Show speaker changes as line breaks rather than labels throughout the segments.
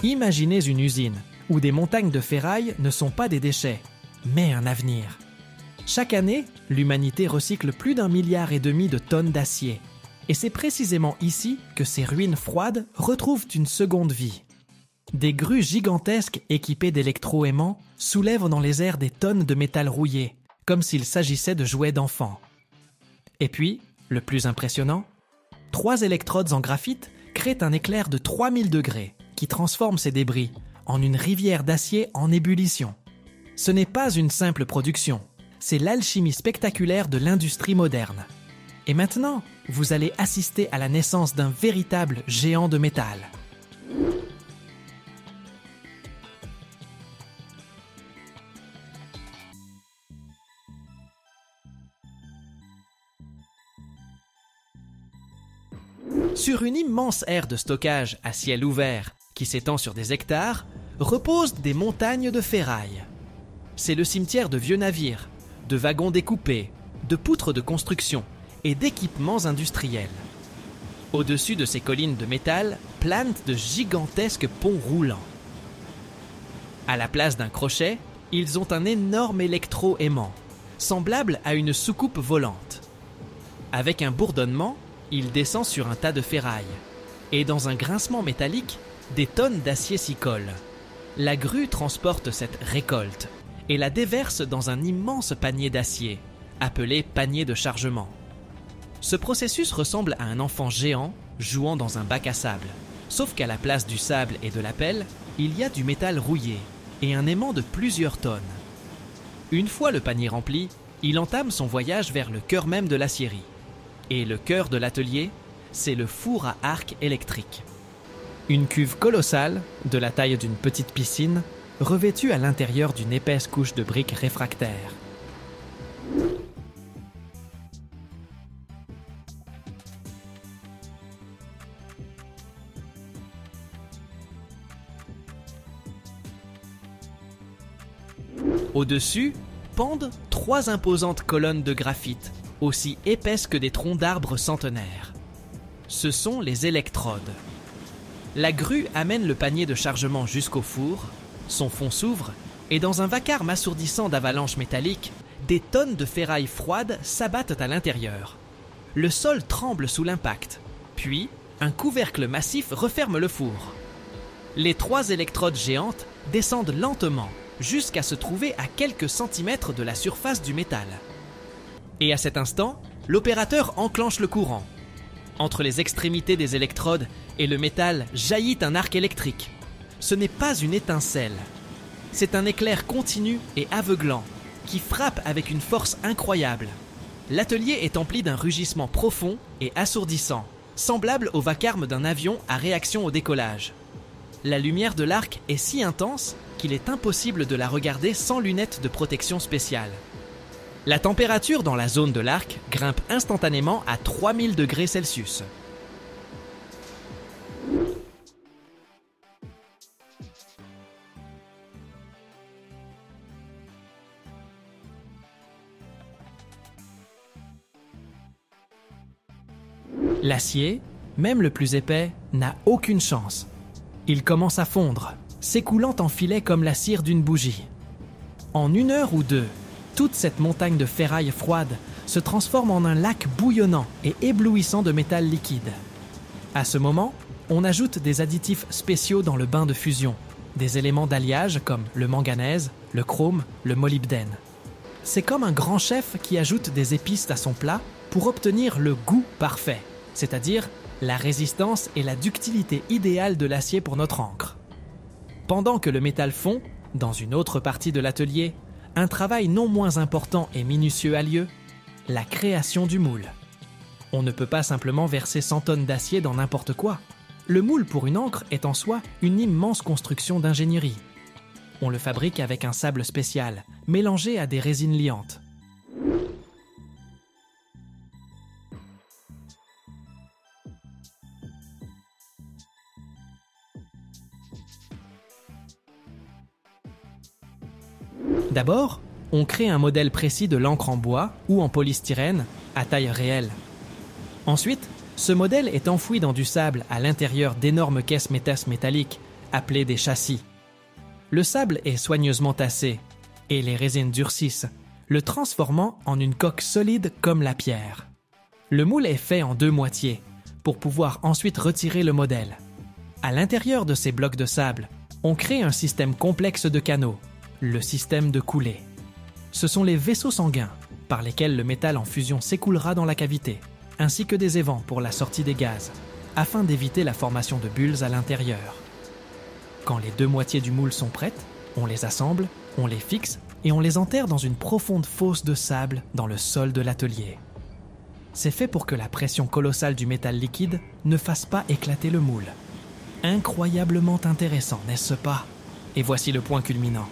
Imaginez une usine où des montagnes de ferraille ne sont pas des déchets, mais un avenir. Chaque année, l'humanité recycle plus d'1,5 milliard de tonnes d'acier. Et c'est précisément ici que ces ruines froides retrouvent une seconde vie. Des grues gigantesques équipées d'électroaimants soulèvent dans les airs des tonnes de métal rouillé, comme s'il s'agissait de jouets d'enfants. Et puis, le plus impressionnant, 3 électrodes en graphite créent un éclair de 3000 degrés qui transforme ces débris en une rivière d'acier en ébullition. Ce n'est pas une simple production, c'est l'alchimie spectaculaire de l'industrie moderne. Et maintenant, vous allez assister à la naissance d'un véritable géant de métal. Sur une immense aire de stockage à ciel ouvert qui s'étend sur des hectares, reposent des montagnes de ferraille. C'est le cimetière de vieux navires, de wagons découpés, de poutres de construction et d'équipements industriels. Au-dessus de ces collines de métal planent de gigantesques ponts roulants. À la place d'un crochet, ils ont un énorme électroaimant, semblable à une soucoupe volante. Avec un bourdonnement, il descend sur un tas de ferraille, et dans un grincement métallique, des tonnes d'acier s'y collent. La grue transporte cette récolte et la déverse dans un immense panier d'acier, appelé panier de chargement. Ce processus ressemble à un enfant géant jouant dans un bac à sable, sauf qu'à la place du sable et de la pelle, il y a du métal rouillé et un aimant de plusieurs tonnes. Une fois le panier rempli, il entame son voyage vers le cœur même de l'acierie. Et le cœur de l'atelier, c'est le four à arc électrique. Une cuve colossale, de la taille d'une petite piscine, revêtue à l'intérieur d'une épaisse couche de briques réfractaires. Au-dessus, pendent 3 imposantes colonnes de graphite, aussi épaisses que des troncs d'arbres centenaires. Ce sont les électrodes. La grue amène le panier de chargement jusqu'au four, son fond s'ouvre, et dans un vacarme assourdissant d'avalanches métalliques, des tonnes de ferraille froide s'abattent à l'intérieur. Le sol tremble sous l'impact, puis un couvercle massif referme le four. Les 3 électrodes géantes descendent lentement, jusqu'à se trouver à quelques centimètres de la surface du métal. Et à cet instant, l'opérateur enclenche le courant. Entre les extrémités des électrodes et le métal jaillit un arc électrique. Ce n'est pas une étincelle. C'est un éclair continu et aveuglant qui frappe avec une force incroyable. L'atelier est empli d'un rugissement profond et assourdissant, semblable au vacarme d'un avion à réaction au décollage. La lumière de l'arc est si intense qu'il est impossible de la regarder sans lunettes de protection spéciale. La température dans la zone de l'arc grimpe instantanément à 3000 degrés Celsius. L'acier, même le plus épais, n'a aucune chance. Il commence à fondre, s'écoulant en filets comme la cire d'une bougie. En 1 heure ou 2, toute cette montagne de ferraille froide se transforme en un lac bouillonnant et éblouissant de métal liquide. À ce moment, on ajoute des additifs spéciaux dans le bain de fusion, des éléments d'alliage comme le manganèse, le chrome, le molybdène. C'est comme un grand chef qui ajoute des épices à son plat pour obtenir le goût parfait, c'est-à-dire la résistance et la ductilité idéale de l'acier pour notre encre. Pendant que le métal fond, dans une autre partie de l'atelier, un travail non moins important et minutieux a lieu, la création du moule. On ne peut pas simplement verser 100 tonnes d'acier dans n'importe quoi. Le moule pour une encre est en soi une immense construction d'ingénierie. On le fabrique avec un sable spécial, mélangé à des résines liantes. D'abord, on crée un modèle précis de l'encre en bois ou en polystyrène à taille réelle. Ensuite, ce modèle est enfoui dans du sable à l'intérieur d'énormes caisses métasses métalliques appelés des châssis. Le sable est soigneusement tassé et les résines durcissent, le transformant en une coque solide comme la pierre. Le moule est fait en 2 moitiés pour pouvoir ensuite retirer le modèle. À l'intérieur de ces blocs de sable, on crée un système complexe de canaux, le système de coulée. Ce sont les vaisseaux sanguins par lesquels le métal en fusion s'écoulera dans la cavité, ainsi que des évents pour la sortie des gaz, afin d'éviter la formation de bulles à l'intérieur. Quand les 2 moitiés du moule sont prêtes, on les assemble, on les fixe et on les enterre dans une profonde fosse de sable dans le sol de l'atelier. C'est fait pour que la pression colossale du métal liquide ne fasse pas éclater le moule. Incroyablement intéressant, n'est-ce pas? Et voici le point culminant.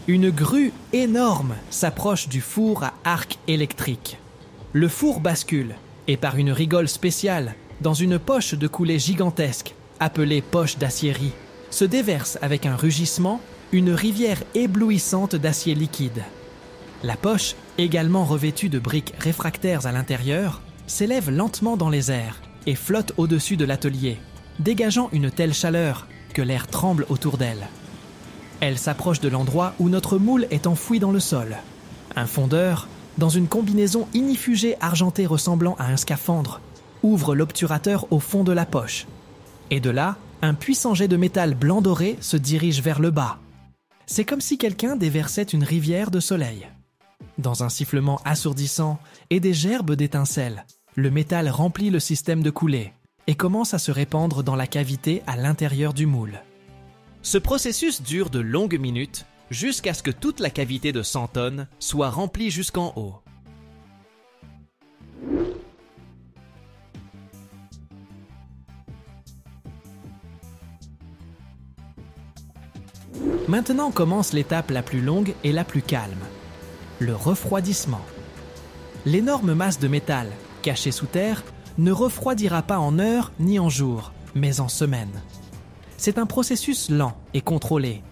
Une grue énorme s'approche du four à arc électrique. Le four bascule, et par une rigole spéciale, dans une poche de coulée gigantesque, appelée poche d'aciérie, se déverse avec un rugissement une rivière éblouissante d'acier liquide. La poche, également revêtue de briques réfractaires à l'intérieur, s'élève lentement dans les airs et flotte au-dessus de l'atelier, dégageant une telle chaleur que l'air tremble autour d'elle. Elle s'approche de l'endroit où notre moule est enfoui dans le sol. Un fondeur, dans une combinaison ignifugée argentée ressemblant à un scaphandre, ouvre l'obturateur au fond de la poche. Et de là, un puissant jet de métal blanc doré se dirige vers le bas. C'est comme si quelqu'un déversait une rivière de soleil. Dans un sifflement assourdissant et des gerbes d'étincelles, le métal remplit le système de coulée et commence à se répandre dans la cavité à l'intérieur du moule. Ce processus dure de longues minutes jusqu'à ce que toute la cavité de 100 tonnes soit remplie jusqu'en haut. Maintenant commence l'étape la plus longue et la plus calme, le refroidissement. L'énorme masse de métal, cachée sous terre, ne refroidira pas en heures ni en jours, mais en semaines. C'est un processus lent et contrôlé.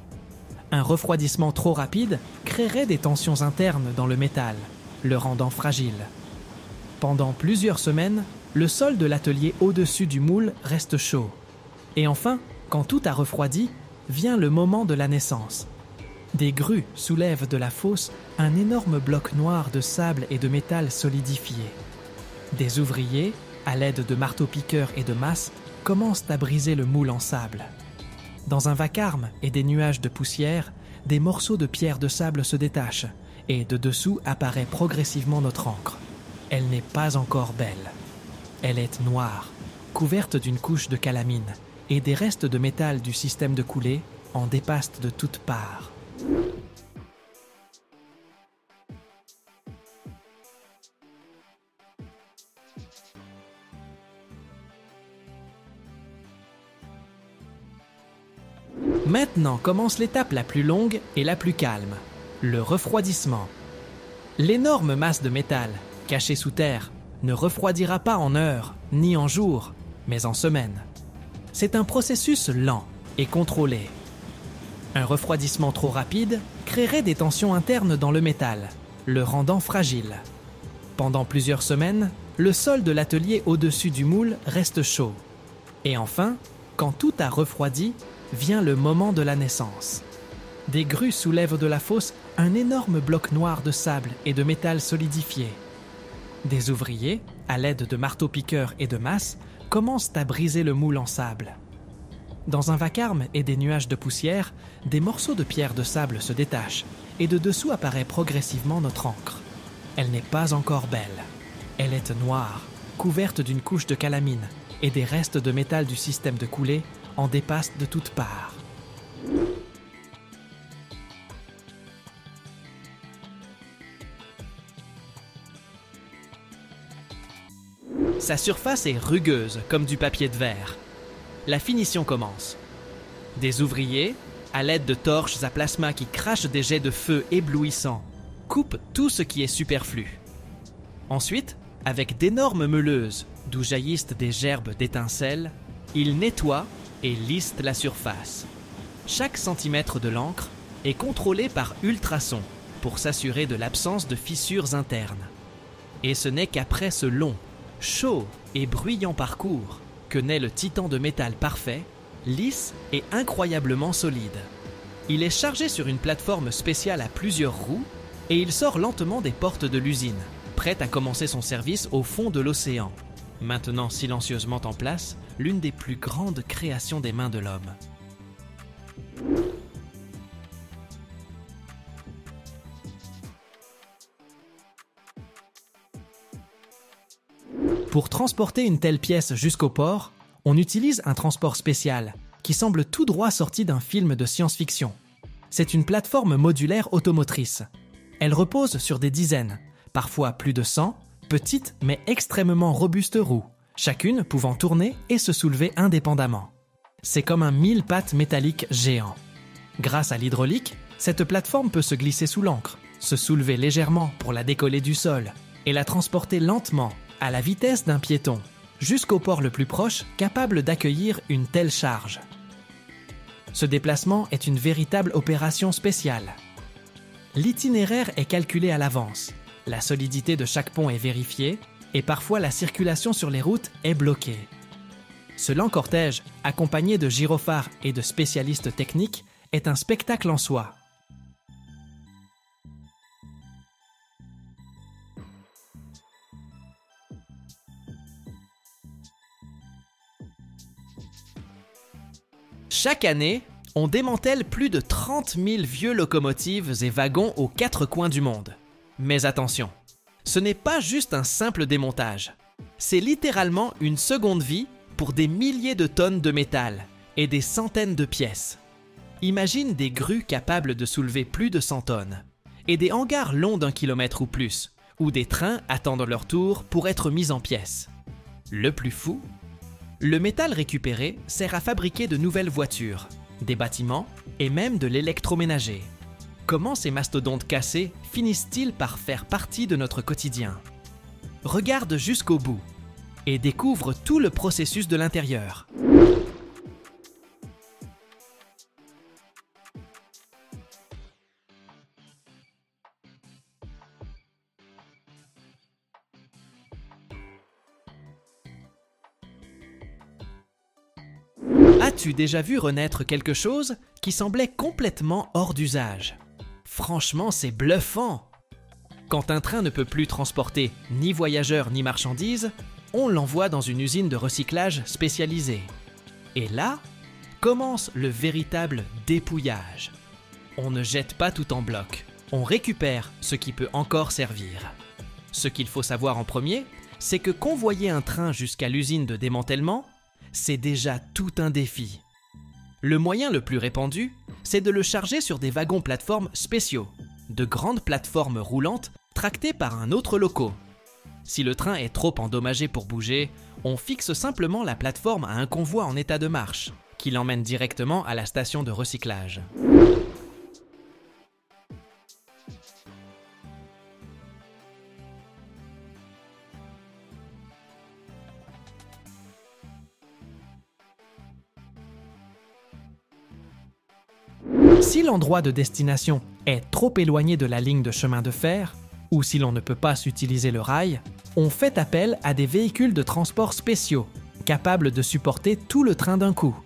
Un refroidissement trop rapide créerait des tensions internes dans le métal, le rendant fragile. Pendant plusieurs semaines, le sol de l'atelier au-dessus du moule reste chaud. Et enfin, quand tout a refroidi, vient le moment de la naissance. Des grues soulèvent de la fosse un énorme bloc noir de sable et de métal solidifié. Des ouvriers, à l'aide de marteaux-piqueurs et de masses, commencent à briser le moule en sable. Dans un vacarme et des nuages de poussière, des morceaux de pierre de sable se détachent et de dessous apparaît progressivement notre encre. Elle n'est pas encore belle. Elle est noire, couverte d'une couche de calamine, et des restes de métal du système de coulée en dépassent de toutes parts. Maintenant commence l'étape la plus longue et la plus calme, le refroidissement. L'énorme masse de métal, cachée sous terre, ne refroidira pas en heures ni en jours, mais en semaines. C'est un processus lent et contrôlé. Un refroidissement trop rapide créerait des tensions internes dans le métal, le rendant fragile. Pendant plusieurs semaines, le sol de l'atelier au-dessus du moule reste chaud. Et enfin, quand tout a refroidi, vient le moment de la naissance. Des grues soulèvent de la fosse un énorme bloc noir de sable et de métal solidifié. Des ouvriers, à l'aide de marteaux-piqueurs et de masses, commencent à briser le moule en sable. Dans un vacarme et des nuages de poussière, des morceaux de pierre de sable se détachent et de dessous apparaît progressivement notre encre. Elle n'est pas encore belle. Elle est noire, couverte d'une couche de calamine et des restes de métal du système de coulée en dépassent de toutes parts. Sa surface est rugueuse comme du papier de verre. La finition commence. Des ouvriers, à l'aide de torches à plasma qui crachent des jets de feu éblouissants, coupent tout ce qui est superflu. Ensuite, avec d'énormes meuleuses, d'où jaillissent des gerbes d'étincelles, ils nettoient et lissent la surface. Chaque centimètre de l'encre est contrôlé par ultrasons pour s'assurer de l'absence de fissures internes. Et ce n'est qu'après ce long, chaud et bruyant parcours que naît le titan de métal parfait, lisse et incroyablement solide. Il est chargé sur une plateforme spéciale à plusieurs roues et il sort lentement des portes de l'usine, prêt à commencer son service au fond de l'océan. Maintenant silencieusement en place, l'une des plus grandes créations des mains de l'homme. Pour transporter une telle pièce jusqu'au port, on utilise un transport spécial qui semble tout droit sorti d'un film de science-fiction. C'est une plateforme modulaire automotrice. Elle repose sur des dizaines, parfois plus de 100, petites mais extrêmement robustes roues, chacune pouvant tourner et se soulever indépendamment. C'est comme un 1000 pattes métallique géant. Grâce à l'hydraulique, cette plateforme peut se glisser sous l'ancre, se soulever légèrement pour la décoller du sol et la transporter lentement, à la vitesse d'un piéton, jusqu'au port le plus proche capable d'accueillir une telle charge. Ce déplacement est une véritable opération spéciale. L'itinéraire est calculé à l'avance, la solidité de chaque pont est vérifiée et parfois la circulation sur les routes est bloquée. Ce lent cortège, accompagné de gyrophares et de spécialistes techniques, est un spectacle en soi. Chaque année, on démantèle plus de 30 000 vieux locomotives et wagons aux 4 coins du monde. Mais attention, ce n'est pas juste un simple démontage. C'est littéralement une seconde vie pour des milliers de tonnes de métal et des centaines de pièces. Imagine des grues capables de soulever plus de 100 tonnes et des hangars longs d'1 kilomètre ou plus, où des trains attendent leur tour pour être mis en pièces. Le plus fou, le métal récupéré sert à fabriquer de nouvelles voitures, des bâtiments et même de l'électroménager. Comment ces mastodontes cassés finissent-ils par faire partie de notre quotidien? Regarde jusqu'au bout et découvre tout le processus de l'intérieur. As-tu déjà vu renaître quelque chose qui semblait complètement hors d'usage? Franchement, c'est bluffant! Quand un train ne peut plus transporter ni voyageurs ni marchandises, on l'envoie dans une usine de recyclage spécialisée. Et là, commence le véritable dépouillage. On ne jette pas tout en bloc, on récupère ce qui peut encore servir. Ce qu'il faut savoir en premier, c'est que convoyer un train jusqu'à l'usine de démantèlement, c'est déjà tout un défi. Le moyen le plus répandu, c'est de le charger sur des wagons-plateformes spéciaux, de grandes plateformes roulantes tractées par un autre loco. Si le train est trop endommagé pour bouger, on fixe simplement la plateforme à un convoi en état de marche, qui l'emmène directement à la station de recyclage. Si l'endroit de destination est trop éloigné de la ligne de chemin de fer, ou si l'on ne peut pas utiliser le rail, on fait appel à des véhicules de transport spéciaux, capables de supporter tout le train d'un coup.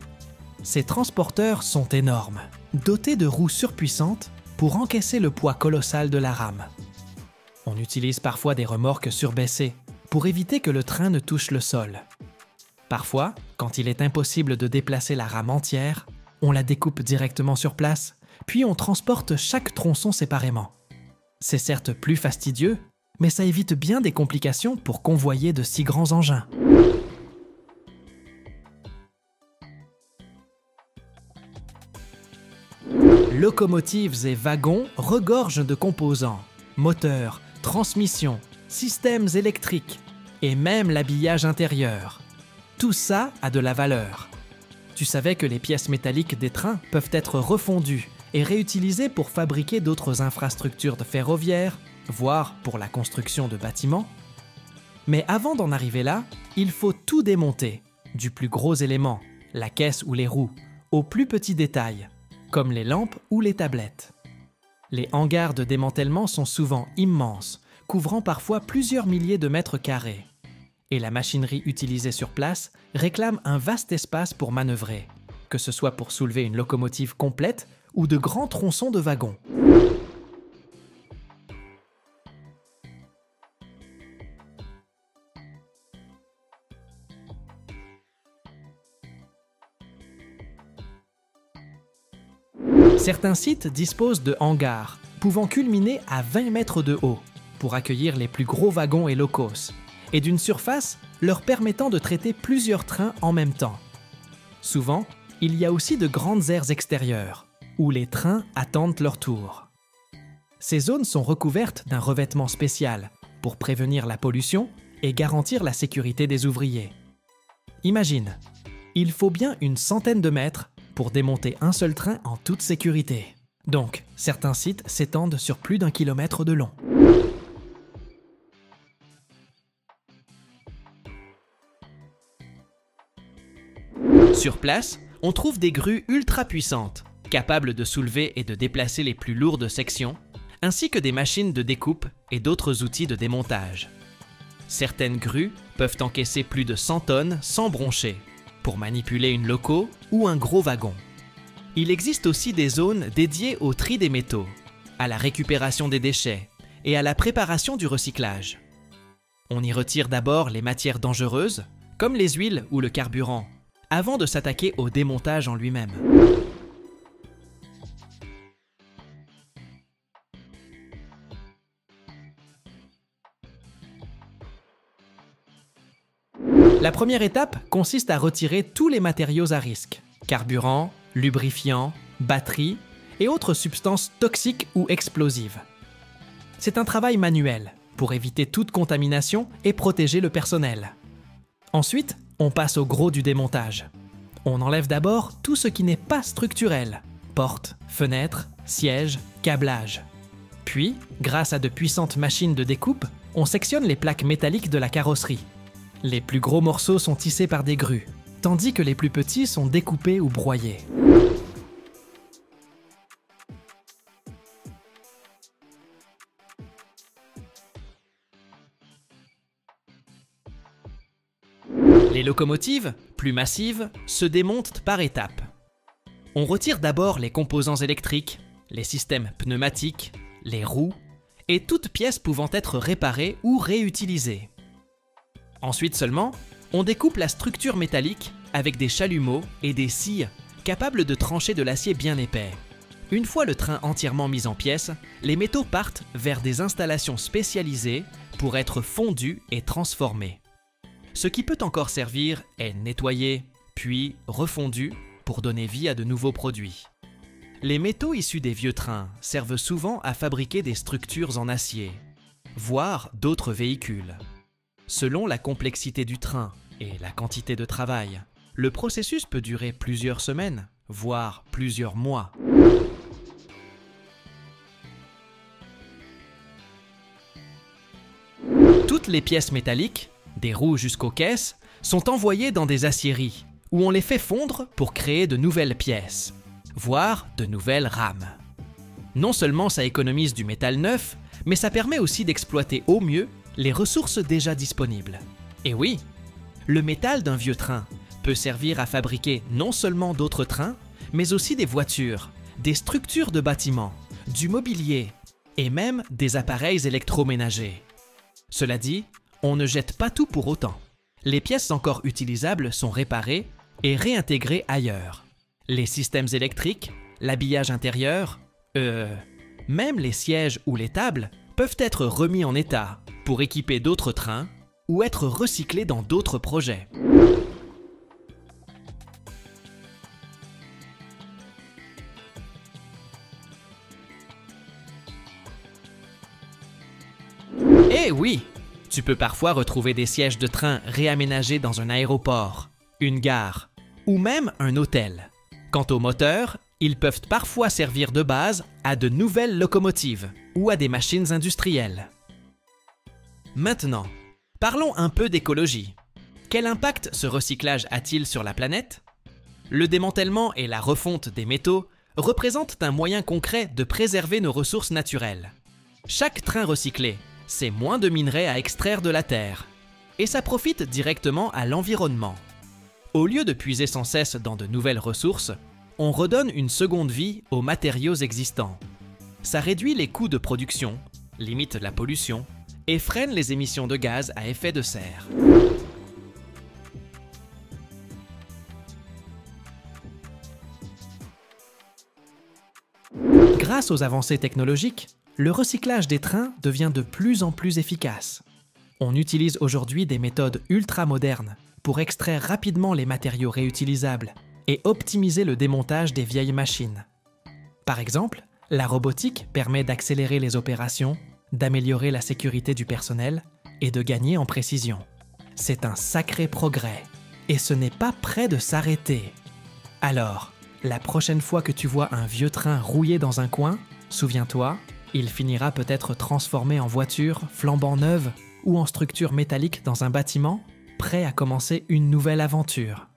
Ces transporteurs sont énormes, dotés de roues surpuissantes pour encaisser le poids colossal de la rame. On utilise parfois des remorques surbaissées pour éviter que le train ne touche le sol. Parfois, quand il est impossible de déplacer la rame entière, on la découpe directement sur place, puis on transporte chaque tronçon séparément. C'est certes plus fastidieux, mais ça évite bien des complications pour convoyer de si grands engins. Locomotives et wagons regorgent de composants, moteurs, transmissions, systèmes électriques et même l'habillage intérieur. Tout ça a de la valeur. Tu savais que les pièces métalliques des trains peuvent être refondues et réutilisées pour fabriquer d'autres infrastructures ferroviaires, voire pour la construction de bâtiments? Mais avant d'en arriver là, il faut tout démonter, du plus gros élément, la caisse ou les roues, aux plus petits détails, comme les lampes ou les tablettes. Les hangars de démantèlement sont souvent immenses, couvrant parfois plusieurs milliers de mètres carrés. Et la machinerie utilisée sur place réclame un vaste espace pour manœuvrer, que ce soit pour soulever une locomotive complète ou de grands tronçons de wagons. Certains sites disposent de hangars, pouvant culminer à 20 mètres de haut, pour accueillir les plus gros wagons et locos, et d'une surface leur permettant de traiter plusieurs trains en même temps. Souvent, il y a aussi de grandes aires extérieures, où les trains attendent leur tour. Ces zones sont recouvertes d'un revêtement spécial, pour prévenir la pollution et garantir la sécurité des ouvriers. Imagine, il faut bien une centaine de mètres pour démonter un seul train en toute sécurité. Donc, certains sites s'étendent sur plus d'1 kilomètre de long. Sur place, on trouve des grues ultra puissantes, capables de soulever et de déplacer les plus lourdes sections, ainsi que des machines de découpe et d'autres outils de démontage. Certaines grues peuvent encaisser plus de 100 tonnes sans broncher, pour manipuler une loco ou un gros wagon. Il existe aussi des zones dédiées au tri des métaux, à la récupération des déchets et à la préparation du recyclage. On y retire d'abord les matières dangereuses, comme les huiles ou le carburant, avant de s'attaquer au démontage en lui-même. La première étape consiste à retirer tous les matériaux à risque, carburant, lubrifiants, batteries et autres substances toxiques ou explosives. C'est un travail manuel pour éviter toute contamination et protéger le personnel. Ensuite, on passe au gros du démontage. On enlève d'abord tout ce qui n'est pas structurel, portes, fenêtres, sièges, câblage. Puis, grâce à de puissantes machines de découpe, on sectionne les plaques métalliques de la carrosserie. Les plus gros morceaux sont tissés par des grues, tandis que les plus petits sont découpés ou broyés. Les locomotives, plus massives, se démontent par étapes. On retire d'abord les composants électriques, les systèmes pneumatiques, les roues, et toute pièce pouvant être réparée ou réutilisée. Ensuite seulement, on découpe la structure métallique avec des chalumeaux et des scies capables de trancher de l'acier bien épais. Une fois le train entièrement mis en pièces, les métaux partent vers des installations spécialisées pour être fondus et transformés. Ce qui peut encore servir est nettoyé, puis refondu pour donner vie à de nouveaux produits. Les métaux issus des vieux trains servent souvent à fabriquer des structures en acier, voire d'autres véhicules. Selon la complexité du train et la quantité de travail, le processus peut durer plusieurs semaines, voire plusieurs mois. Toutes les pièces métalliques, des roues jusqu'aux caisses, sont envoyées dans des aciéries, où on les fait fondre pour créer de nouvelles pièces, voire de nouvelles rames. Non seulement ça économise du métal neuf, mais ça permet aussi d'exploiter au mieux les ressources déjà disponibles. Et oui, le métal d'un vieux train peut servir à fabriquer non seulement d'autres trains, mais aussi des voitures, des structures de bâtiments, du mobilier et même des appareils électroménagers. Cela dit, on ne jette pas tout pour autant. Les pièces encore utilisables sont réparées et réintégrées ailleurs. Les systèmes électriques, l'habillage intérieur, même les sièges ou les tables peuvent être remis en état pour équiper d'autres trains ou être recyclés dans d'autres projets. Eh oui! Tu peux parfois retrouver des sièges de train réaménagés dans un aéroport, une gare ou même un hôtel. Quant aux moteurs, ils peuvent parfois servir de base à de nouvelles locomotives ou à des machines industrielles. Maintenant, parlons un peu d'écologie. Quel impact ce recyclage a-t-il sur la planète? Le démantèlement et la refonte des métaux représentent un moyen concret de préserver nos ressources naturelles. Chaque train recyclé, c'est moins de minerais à extraire de la terre. Et ça profite directement à l'environnement. Au lieu de puiser sans cesse dans de nouvelles ressources, on redonne une seconde vie aux matériaux existants. Ça réduit les coûts de production, limite la pollution et freine les émissions de gaz à effet de serre. Grâce aux avancées technologiques, le recyclage des trains devient de plus en plus efficace. On utilise aujourd'hui des méthodes ultra-modernes pour extraire rapidement les matériaux réutilisables et optimiser le démontage des vieilles machines. Par exemple, la robotique permet d'accélérer les opérations, d'améliorer la sécurité du personnel et de gagner en précision. C'est un sacré progrès et ce n'est pas près de s'arrêter. Alors, la prochaine fois que tu vois un vieux train rouillé dans un coin, souviens-toi, il finira peut-être transformé en voiture flambant neuve ou en structure métallique dans un bâtiment, prêt à commencer une nouvelle aventure.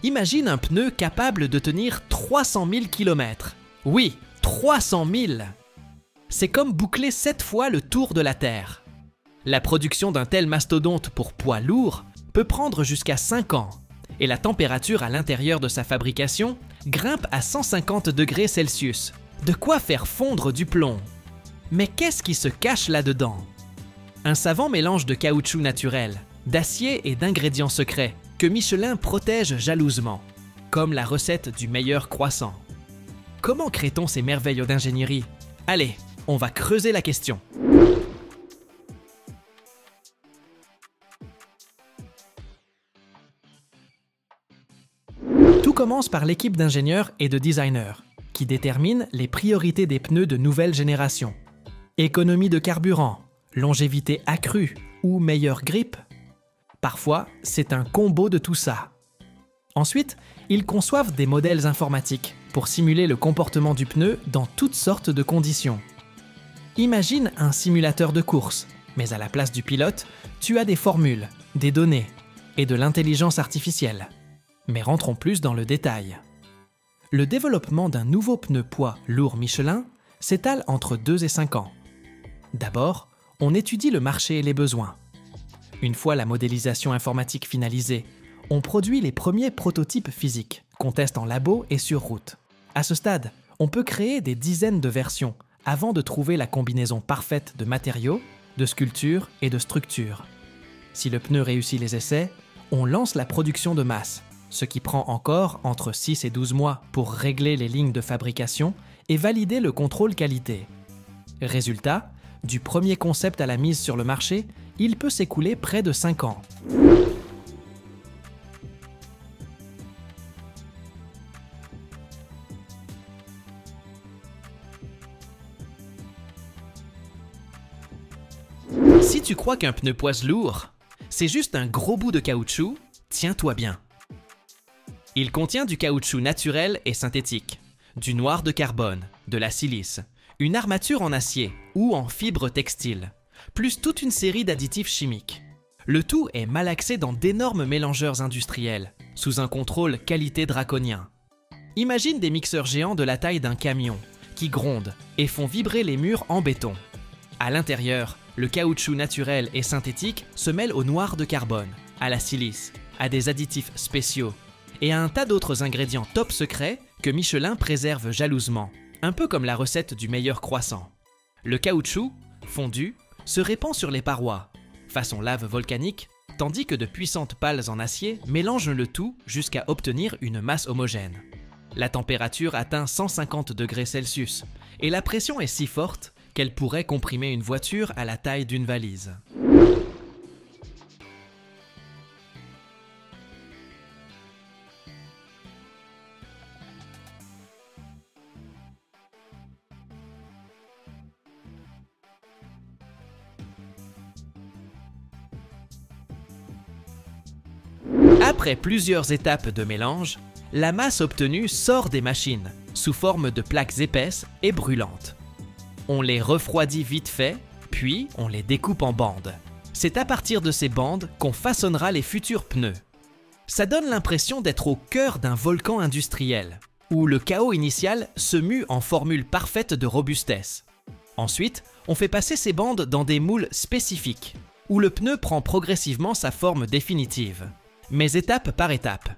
Imagine un pneu capable de tenir 300 000 km. Oui, 300 000! C'est comme boucler 7 fois le tour de la Terre. La production d'un tel mastodonte pour poids lourd peut prendre jusqu'à 5 ans, et la température à l'intérieur de sa fabrication grimpe à 150 degrés Celsius. De quoi faire fondre du plomb. Mais qu'est-ce qui se cache là-dedans? Un savant mélange de caoutchouc naturel, d'acier et d'ingrédients secrets que Michelin protège jalousement, comme la recette du meilleur croissant. Comment crée-t-on ces merveilles d'ingénierie? Allez, on va creuser la question. Tout commence par l'équipe d'ingénieurs et de designers, qui déterminent les priorités des pneus de nouvelle génération. Économie de carburant, longévité accrue ou meilleure grippe. Parfois, c'est un combo de tout ça. Ensuite, ils conçoivent des modèles informatiques pour simuler le comportement du pneu dans toutes sortes de conditions. Imagine un simulateur de course, mais à la place du pilote, tu as des formules, des données et de l'intelligence artificielle. Mais rentrons plus dans le détail. Le développement d'un nouveau pneu poids lourd Michelin s'étale entre 2 et 5 ans. D'abord, on étudie le marché et les besoins. Une fois la modélisation informatique finalisée, on produit les premiers prototypes physiques qu'on teste en labo et sur route. À ce stade, on peut créer des dizaines de versions avant de trouver la combinaison parfaite de matériaux, de sculptures et de structures. Si le pneu réussit les essais, on lance la production de masse, ce qui prend encore entre 6 et 12 mois pour régler les lignes de fabrication et valider le contrôle qualité. Résultat, du premier concept à la mise sur le marché, il peut s'écouler près de 5 ans. Si tu crois qu'un pneu poids lourd, c'est juste un gros bout de caoutchouc, tiens-toi bien. Il contient du caoutchouc naturel et synthétique, du noir de carbone, de la silice, une armature en acier ou en fibre textile, plus toute une série d'additifs chimiques. Le tout est malaxé dans d'énormes mélangeurs industriels, sous un contrôle qualité draconien. Imagine des mixeurs géants de la taille d'un camion, qui grondent et font vibrer les murs en béton. À l'intérieur, le caoutchouc naturel et synthétique se mêle au noir de carbone, à la silice, à des additifs spéciaux et à un tas d'autres ingrédients top secrets que Michelin préserve jalousement, un peu comme la recette du meilleur croissant. Le caoutchouc, fondu, se répand sur les parois, façon lave volcanique, tandis que de puissantes pales en acier mélangent le tout jusqu'à obtenir une masse homogène. La température atteint 150 degrés Celsius et la pression est si forte qu'elle pourrait comprimer une voiture à la taille d'une valise. Après plusieurs étapes de mélange, la masse obtenue sort des machines, sous forme de plaques épaisses et brûlantes. On les refroidit vite fait Puis, on les découpe en bandes. C'est à partir de ces bandes qu'on façonnera les futurs pneus. Ça donne l'impression d'être au cœur d'un volcan industriel, où le chaos initial se mue en formule parfaite de robustesse. Ensuite, on fait passer ces bandes dans des moules spécifiques, où le pneu prend progressivement sa forme définitive, mais étape par étape.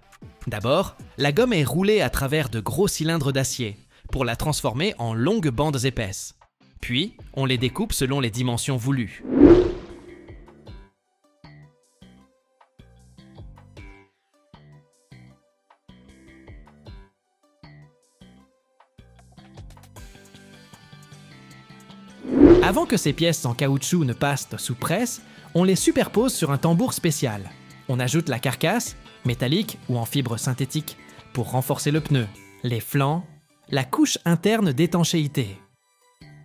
D'abord, la gomme est roulée à travers de gros cylindres d'acier, pour la transformer en longues bandes épaisses. Puis, on les découpe selon les dimensions voulues. Avant que ces pièces en caoutchouc ne passent sous presse, on les superpose sur un tambour spécial. On ajoute la carcasse, métallique ou en fibre synthétique, pour renforcer le pneu, les flancs, la couche interne d'étanchéité.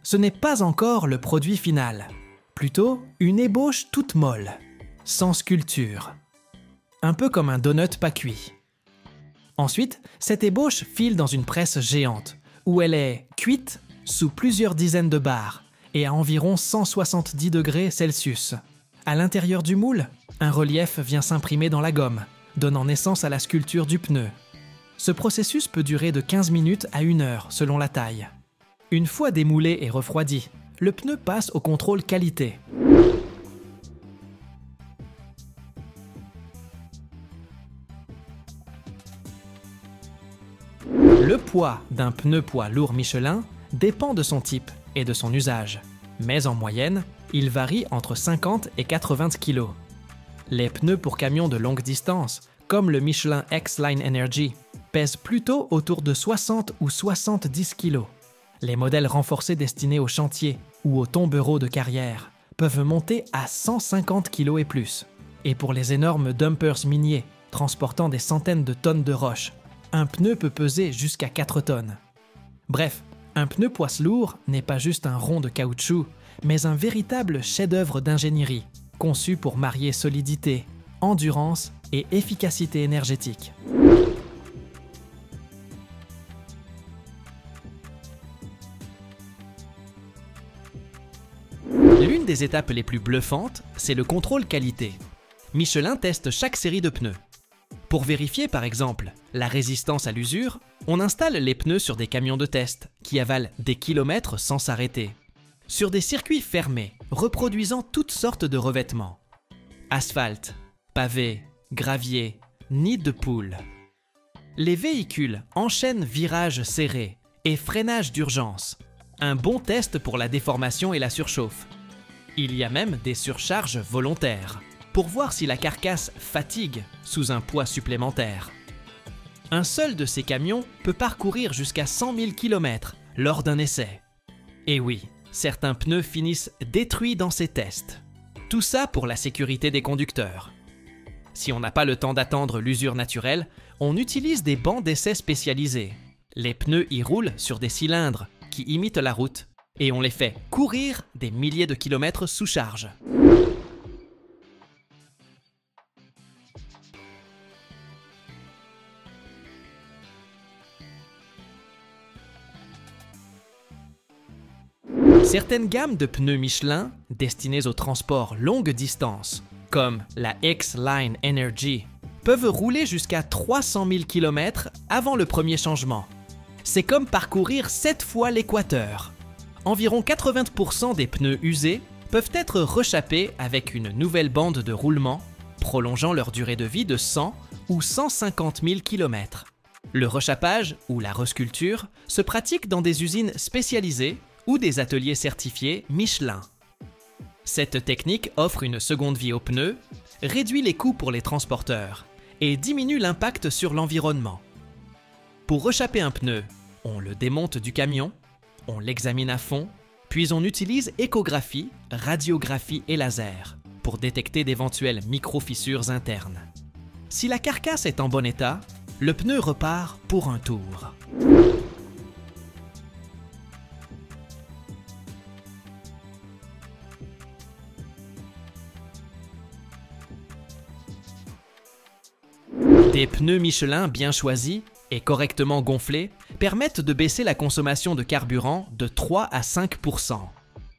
Ce n'est pas encore le produit final, plutôt une ébauche toute molle, sans sculpture. Un peu comme un donut pas cuit. Ensuite, cette ébauche file dans une presse géante, où elle est cuite sous plusieurs dizaines de bars, et à environ 170 degrés Celsius. À l'intérieur du moule, un relief vient s'imprimer dans la gomme, donnant naissance à la sculpture du pneu. Ce processus peut durer de 15 minutes à 1 heure selon la taille. Une fois démoulé et refroidi, le pneu passe au contrôle qualité. Le poids d'un pneu poids lourd Michelin dépend de son type et de son usage, mais en moyenne, il varie entre 50 et 80 kg. Les pneus pour camions de longue distance, comme le Michelin X-Line Energy, pèsent plutôt autour de 60 ou 70 kg. Les modèles renforcés destinés aux chantiers ou aux tombereaux de carrière peuvent monter à 150 kg et plus. Et pour les énormes dumpers miniers, transportant des centaines de tonnes de roches, un pneu peut peser jusqu'à 4 tonnes. Bref, un pneu poids lourd n'est pas juste un rond de caoutchouc, mais un véritable chef-d'œuvre d'ingénierie, conçu pour marier solidité, endurance et efficacité énergétique. L'une des étapes les plus bluffantes, c'est le contrôle qualité. Michelin teste chaque série de pneus. Pour vérifier par exemple la résistance à l'usure, on installe les pneus sur des camions de test qui avalent des kilomètres sans s'arrêter. Sur des circuits fermés, reproduisant toutes sortes de revêtements. Asphalte, pavé, gravier, nid de poule. Les véhicules enchaînent virages serrés et freinage d'urgence. Un bon test pour la déformation et la surchauffe. Il y a même des surcharges volontaires, pour voir si la carcasse fatigue sous un poids supplémentaire. Un seul de ces camions peut parcourir jusqu'à 100 000 km lors d'un essai. Et oui, certains pneus finissent détruits dans ces tests. Tout ça pour la sécurité des conducteurs. Si on n'a pas le temps d'attendre l'usure naturelle, on utilise des bancs d'essai spécialisés. Les pneus y roulent sur des cylindres qui imitent la route et on les fait courir des milliers de kilomètres sous charge. Certaines gammes de pneus Michelin destinés au transport longue distance, comme la X-Line Energy, peuvent rouler jusqu'à 300 000 km avant le premier changement. C'est comme parcourir 7 fois l'équateur. Environ 80% des pneus usés peuvent être rechappés avec une nouvelle bande de roulement, prolongeant leur durée de vie de 100 ou 150 000 km. Le rechappage ou la resculpture se pratique dans des usines spécialisées ou des ateliers certifiés Michelin. Cette technique offre une seconde vie aux pneus, réduit les coûts pour les transporteurs et diminue l'impact sur l'environnement. Pour rechapper un pneu, on le démonte du camion, on l'examine à fond, puis on utilise échographie, radiographie et laser pour détecter d'éventuelles micro-fissures internes. Si la carcasse est en bon état, le pneu repart pour un tour. Des pneus Michelin bien choisis et correctement gonflés permettent de baisser la consommation de carburant de 3 à 5%.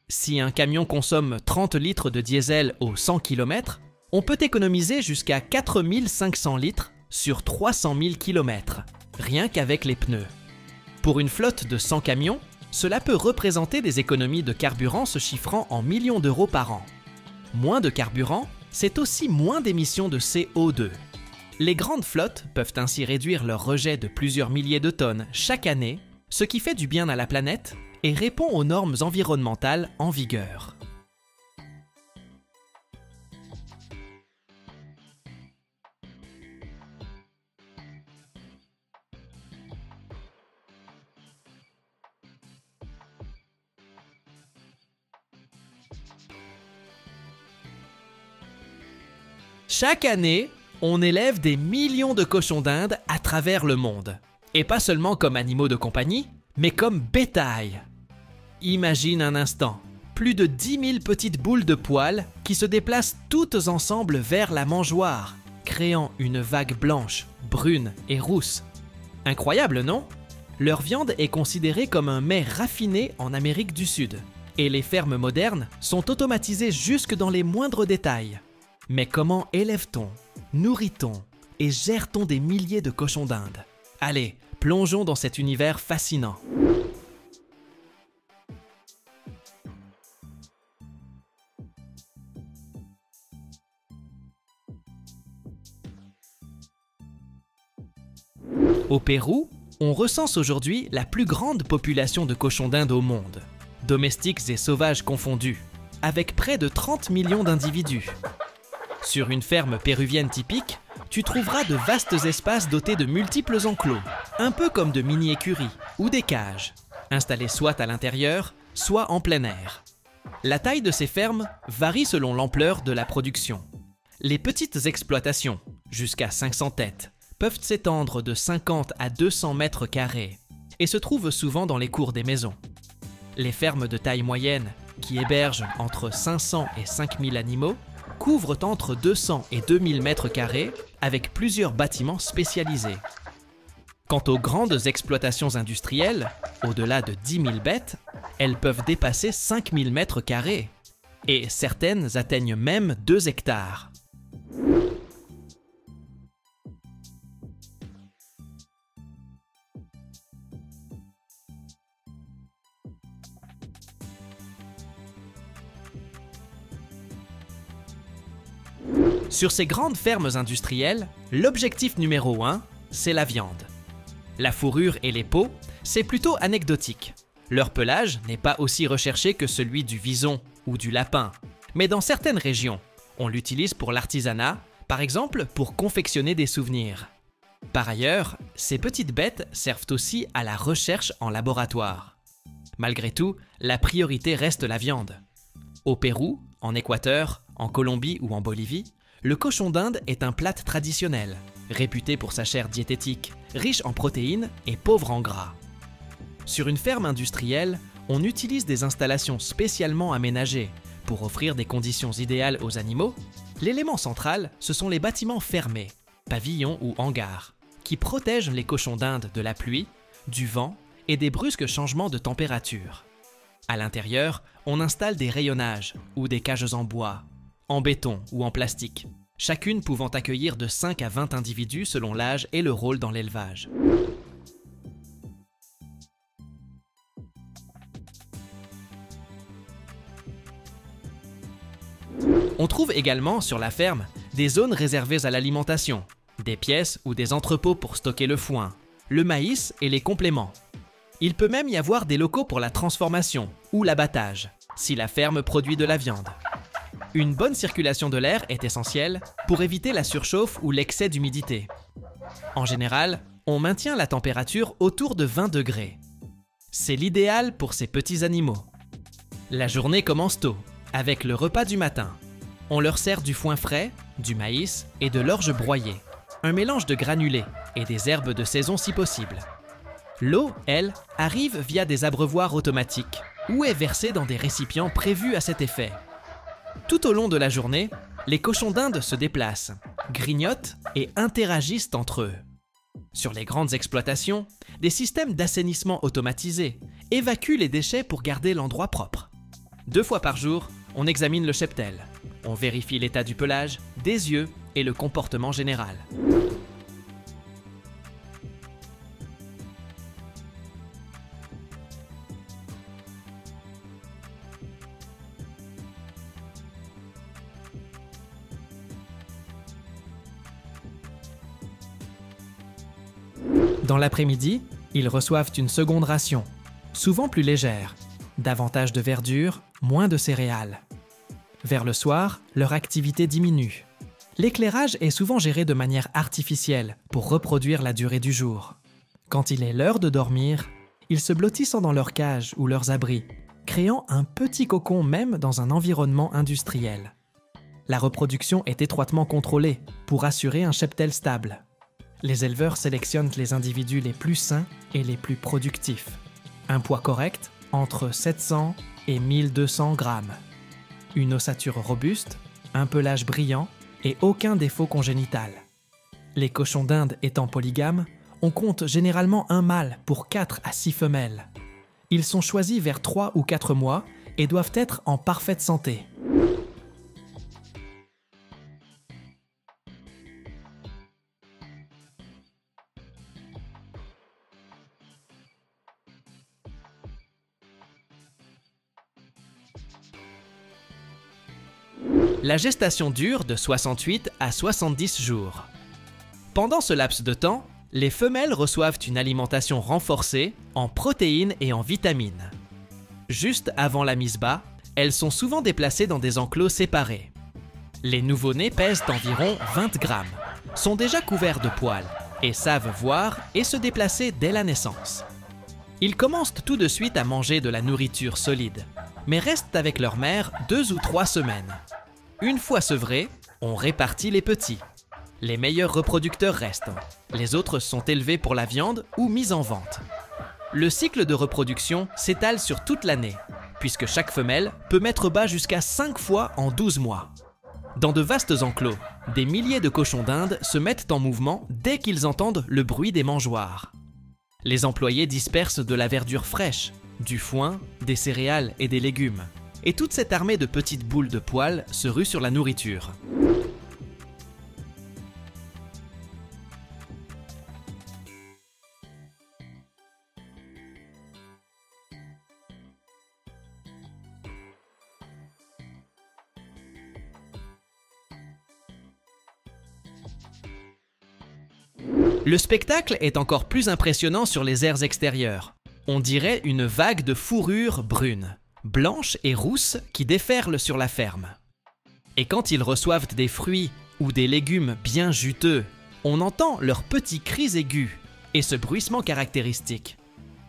Si un camion consomme 30 litres de diesel au 100 km, on peut économiser jusqu'à 4500 litres sur 300 000 km, rien qu'avec les pneus. Pour une flotte de 100 camions, cela peut représenter des économies de carburant se chiffrant en millions d'euros par an. Moins de carburant, c'est aussi moins d'émissions de CO2. Les grandes flottes peuvent ainsi réduire leur rejet de plusieurs milliers de tonnes chaque année, ce qui fait du bien à la planète et répond aux normes environnementales en vigueur. Chaque année, on élève des millions de cochons d'Inde à travers le monde. Et pas seulement comme animaux de compagnie, mais comme bétail. Imagine un instant, plus de 10 000 petites boules de poils qui se déplacent toutes ensemble vers la mangeoire, créant une vague blanche, brune et rousse. Incroyable, non? Leur viande est considérée comme un mets raffiné en Amérique du Sud. Et les fermes modernes sont automatisées jusque dans les moindres détails. Mais comment élève-t-on, nourrit-on et gère-t-on des milliers de cochons d'Inde? Allez, plongeons dans cet univers fascinant. Au Pérou, on recense aujourd'hui la plus grande population de cochons d'Inde au monde, domestiques et sauvages confondus, avec près de 30 millions d'individus. Sur une ferme péruvienne typique, tu trouveras de vastes espaces dotés de multiples enclos, un peu comme de mini-écuries ou des cages, installées soit à l'intérieur, soit en plein air. La taille de ces fermes varie selon l'ampleur de la production. Les petites exploitations, jusqu'à 500 têtes, peuvent s'étendre de 50 à 200 mètres carrés et se trouvent souvent dans les cours des maisons. Les fermes de taille moyenne, qui hébergent entre 500 et 5000 animaux, couvrent entre 200 et 2000 mètres carrés avec plusieurs bâtiments spécialisés. Quant aux grandes exploitations industrielles, au-delà de 10 000 bêtes, elles peuvent dépasser 5000 mètres carrés et certaines atteignent même 2 hectares. Sur ces grandes fermes industrielles, l'objectif numéro 1, c'est la viande. La fourrure et les peaux, c'est plutôt anecdotique. Leur pelage n'est pas aussi recherché que celui du vison ou du lapin. Mais dans certaines régions, on l'utilise pour l'artisanat, par exemple pour confectionner des souvenirs. Par ailleurs, ces petites bêtes servent aussi à la recherche en laboratoire. Malgré tout, la priorité reste la viande. Au Pérou, en Équateur, en Colombie ou en Bolivie, le cochon d'Inde est un plat traditionnel, réputé pour sa chair diététique, riche en protéines et pauvre en gras. Sur une ferme industrielle, on utilise des installations spécialement aménagées pour offrir des conditions idéales aux animaux. L'élément central, ce sont les bâtiments fermés, pavillons ou hangars, qui protègent les cochons d'Inde de la pluie, du vent et des brusques changements de température. À l'intérieur, on installe des rayonnages ou des cages en bois, en béton ou en plastique, chacune pouvant accueillir de 5 à 20 individus selon l'âge et le rôle dans l'élevage. On trouve également sur la ferme des zones réservées à l'alimentation, des pièces ou des entrepôts pour stocker le foin, le maïs et les compléments. Il peut même y avoir des locaux pour la transformation ou l'abattage, si la ferme produit de la viande. Une bonne circulation de l'air est essentielle pour éviter la surchauffe ou l'excès d'humidité. En général, on maintient la température autour de 20 degrés. C'est l'idéal pour ces petits animaux. La journée commence tôt, avec le repas du matin. On leur sert du foin frais, du maïs et de l'orge broyée, un mélange de granulés et des herbes de saison si possible. L'eau, elle, arrive via des abreuvoirs automatiques ou est versée dans des récipients prévus à cet effet. Tout au long de la journée, les cochons d'Inde se déplacent, grignotent et interagissent entre eux. Sur les grandes exploitations, des systèmes d'assainissement automatisés évacuent les déchets pour garder l'endroit propre. 2 fois par jour, on examine le cheptel. On vérifie l'état du pelage, des yeux et le comportement général. Dans l'après-midi, ils reçoivent une seconde ration, souvent plus légère, davantage de verdure, moins de céréales. Vers le soir, leur activité diminue. L'éclairage est souvent géré de manière artificielle pour reproduire la durée du jour. Quand il est l'heure de dormir, ils se blottissent dans leur cage ou leurs abris, créant un petit cocon même dans un environnement industriel. La reproduction est étroitement contrôlée pour assurer un cheptel stable. Les éleveurs sélectionnent les individus les plus sains et les plus productifs. Un poids correct, entre 700 et 1200 grammes. Une ossature robuste, un pelage brillant et aucun défaut congénital. Les cochons d'Inde étant polygames, on compte généralement un mâle pour 4 à 6 femelles. Ils sont choisis vers 3 ou 4 mois et doivent être en parfaite santé. La gestation dure de 68 à 70 jours. Pendant ce laps de temps, les femelles reçoivent une alimentation renforcée en protéines et en vitamines. Juste avant la mise bas, elles sont souvent déplacées dans des enclos séparés. Les nouveau-nés pèsent environ 20 grammes, sont déjà couverts de poils et savent voir et se déplacer dès la naissance. Ils commencent tout de suite à manger de la nourriture solide, mais restent avec leur mère 2 ou 3 semaines. Une fois sevrés, on répartit les petits. Les meilleurs reproducteurs restent. Les autres sont élevés pour la viande ou mis en vente. Le cycle de reproduction s'étale sur toute l'année, puisque chaque femelle peut mettre bas jusqu'à 5 fois en 12 mois. Dans de vastes enclos, des milliers de cochons d'Inde se mettent en mouvement dès qu'ils entendent le bruit des mangeoires. Les employés dispersent de la verdure fraîche, du foin, des céréales et des légumes. Et toute cette armée de petites boules de poils se rue sur la nourriture. Le spectacle est encore plus impressionnant sur les aires extérieures. On dirait une vague de fourrure brune, blanche et rousse qui déferle sur la ferme. Et quand ils reçoivent des fruits ou des légumes bien juteux, on entend leurs petits cris aigus et ce bruissement caractéristique.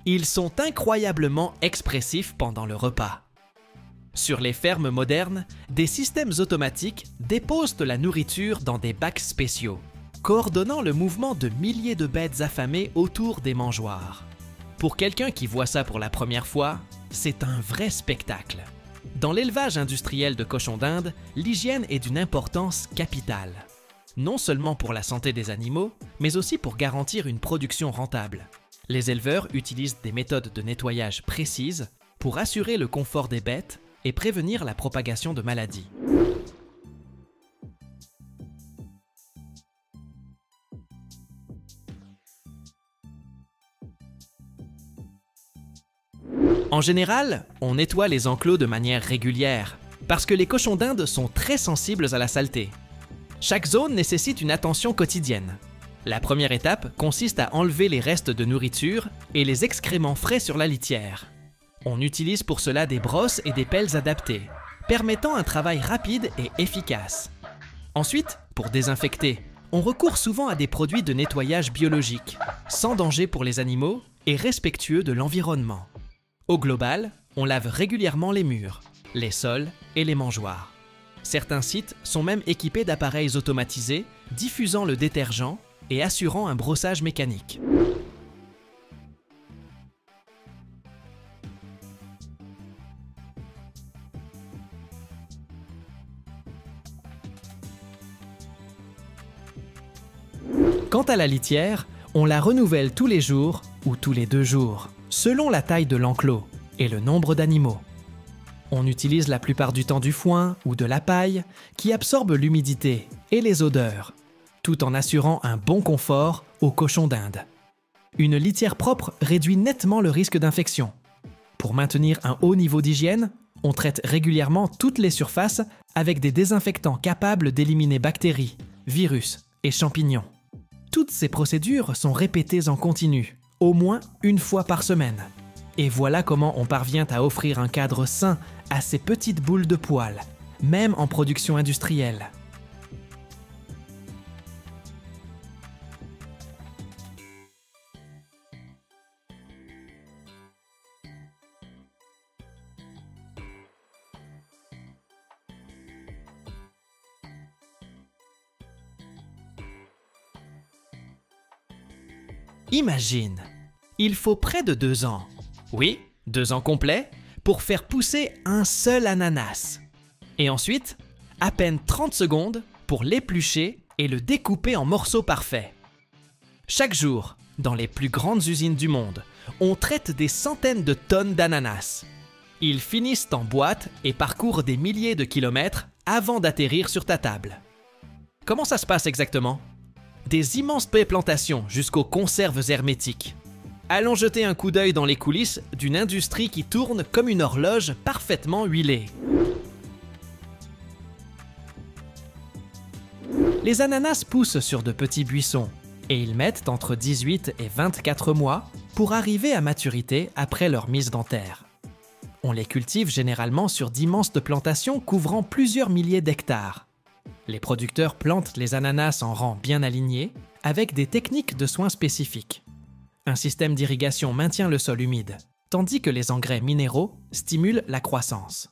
Ils sont incroyablement expressifs pendant le repas. Sur les fermes modernes, des systèmes automatiques déposent de la nourriture dans des bacs spéciaux, coordonnant le mouvement de milliers de bêtes affamées autour des mangeoires. Pour quelqu'un qui voit ça pour la première fois, c'est un vrai spectacle. Dans l'élevage industriel de cochons d'Inde, l'hygiène est d'une importance capitale. Non seulement pour la santé des animaux, mais aussi pour garantir une production rentable. Les éleveurs utilisent des méthodes de nettoyage précises pour assurer le confort des bêtes et prévenir la propagation de maladies. En général, on nettoie les enclos de manière régulière, parce que les cochons d'Inde sont très sensibles à la saleté. Chaque zone nécessite une attention quotidienne. La première étape consiste à enlever les restes de nourriture et les excréments frais sur la litière. On utilise pour cela des brosses et des pelles adaptées, permettant un travail rapide et efficace. Ensuite, pour désinfecter, on recourt souvent à des produits de nettoyage biologiques, sans danger pour les animaux et respectueux de l'environnement. Au global, on lave régulièrement les murs, les sols et les mangeoires. Certains sites sont même équipés d'appareils automatisés, diffusant le détergent et assurant un brossage mécanique. Quant à la litière, on la renouvelle tous les jours ou tous les 2 jours, selon la taille de l'enclos et le nombre d'animaux. On utilise la plupart du temps du foin ou de la paille qui absorbe l'humidité et les odeurs, tout en assurant un bon confort aux cochons d'Inde. Une litière propre réduit nettement le risque d'infection. Pour maintenir un haut niveau d'hygiène, on traite régulièrement toutes les surfaces avec des désinfectants capables d'éliminer bactéries, virus et champignons. Toutes ces procédures sont répétées en continu, au moins une fois par semaine. Et voilà comment on parvient à offrir un cadre sain à ces petites boules de poils, même en production industrielle. Imagine, il faut près de 2 ans, oui, 2 ans complets, pour faire pousser un seul ananas. Et ensuite, à peine 30 secondes pour l'éplucher et le découper en morceaux parfaits. Chaque jour, dans les plus grandes usines du monde, on traite des centaines de tonnes d'ananas. Ils finissent en boîte et parcourent des milliers de kilomètres avant d'atterrir sur ta table. Comment ça se passe exactement ? Des immenses plantations jusqu'aux conserves hermétiques. Allons jeter un coup d'œil dans les coulisses d'une industrie qui tourne comme une horloge parfaitement huilée. Les ananas poussent sur de petits buissons et ils mettent entre 18 et 24 mois pour arriver à maturité après leur mise en terre. On les cultive généralement sur d'immenses plantations couvrant plusieurs milliers d'hectares. Les producteurs plantent les ananas en rang bien alignés avec des techniques de soins spécifiques. Un système d'irrigation maintient le sol humide, tandis que les engrais minéraux stimulent la croissance.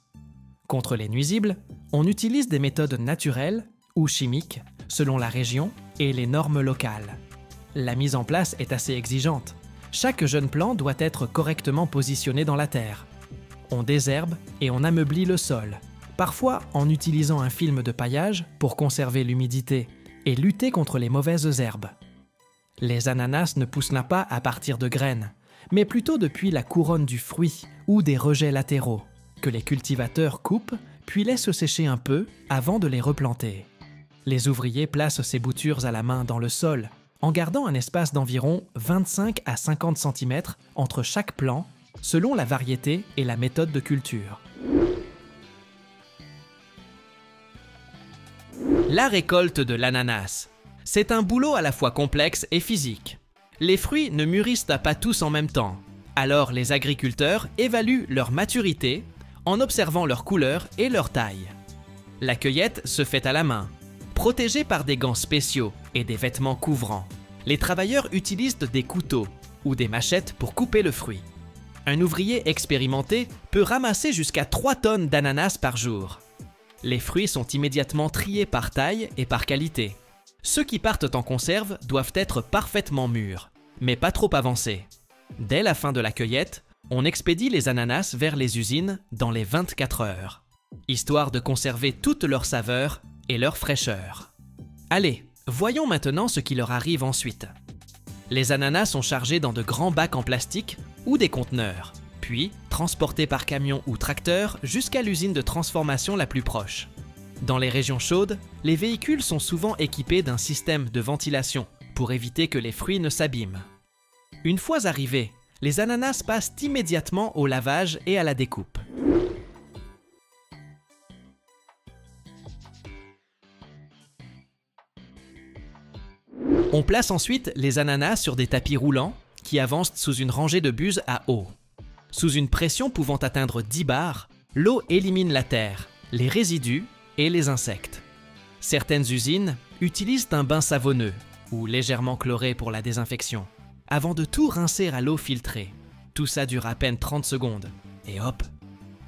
Contre les nuisibles, on utilise des méthodes naturelles ou chimiques selon la région et les normes locales. La mise en place est assez exigeante. Chaque jeune plant doit être correctement positionné dans la terre. On désherbe et on ameublit le sol, parfois en utilisant un film de paillage pour conserver l'humidité et lutter contre les mauvaises herbes. Les ananas ne poussent pas à partir de graines, mais plutôt depuis la couronne du fruit ou des rejets latéraux, que les cultivateurs coupent puis laissent sécher un peu avant de les replanter. Les ouvriers placent ces boutures à la main dans le sol, en gardant un espace d'environ 25 à 50 cm entre chaque plant, selon la variété et la méthode de culture. La récolte de l'ananas. C'est un boulot à la fois complexe et physique. Les fruits ne mûrissent pas tous en même temps, alors les agriculteurs évaluent leur maturité en observant leur couleur et leur taille. La cueillette se fait à la main, protégée par des gants spéciaux et des vêtements couvrants. Les travailleurs utilisent des couteaux ou des machettes pour couper le fruit. Un ouvrier expérimenté peut ramasser jusqu'à 3 tonnes d'ananas par jour. Les fruits sont immédiatement triés par taille et par qualité. Ceux qui partent en conserve doivent être parfaitement mûrs, mais pas trop avancés. Dès la fin de la cueillette, on expédie les ananas vers les usines dans les 24 heures, histoire de conserver toute leur saveur et leur fraîcheur. Allez, voyons maintenant ce qui leur arrive ensuite. Les ananas sont chargés dans de grands bacs en plastique ou des conteneurs, puis transportés par camion ou tracteur jusqu'à l'usine de transformation la plus proche. Dans les régions chaudes, les véhicules sont souvent équipés d'un système de ventilation pour éviter que les fruits ne s'abîment. Une fois arrivés, les ananas passent immédiatement au lavage et à la découpe. On place ensuite les ananas sur des tapis roulants qui avancent sous une rangée de buses à eau. Sous une pression pouvant atteindre 10 bars, l'eau élimine la terre, les résidus et les insectes. Certaines usines utilisent un bain savonneux ou légèrement chloré pour la désinfection, avant de tout rincer à l'eau filtrée. Tout ça dure à peine 30 secondes. Et hop,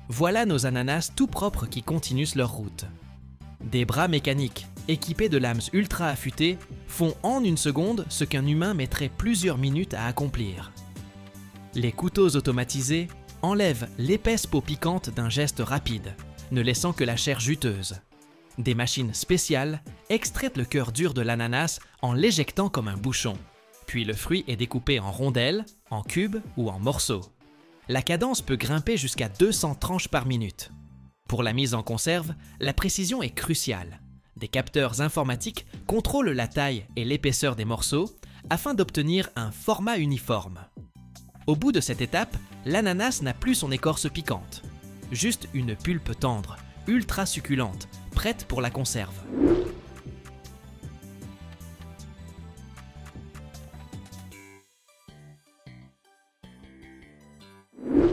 voilà nos ananas tout propres qui continuent leur route. Des bras mécaniques, équipés de lames ultra affûtées, font en une seconde ce qu'un humain mettrait plusieurs minutes à accomplir. Les couteaux automatisés enlèvent l'épaisse peau piquante d'un geste rapide, ne laissant que la chair juteuse. Des machines spéciales extraient le cœur dur de l'ananas en l'éjectant comme un bouchon. Puis le fruit est découpé en rondelles, en cubes ou en morceaux. la cadence peut grimper jusqu'à 200 tranches par minute. Pour la mise en conserve, la précision est cruciale. Des capteurs informatiques contrôlent la taille et l'épaisseur des morceaux afin d'obtenir un format uniforme. Au bout de cette étape, l'ananas n'a plus son écorce piquante. Juste une pulpe tendre, ultra succulente, prête pour la conserve.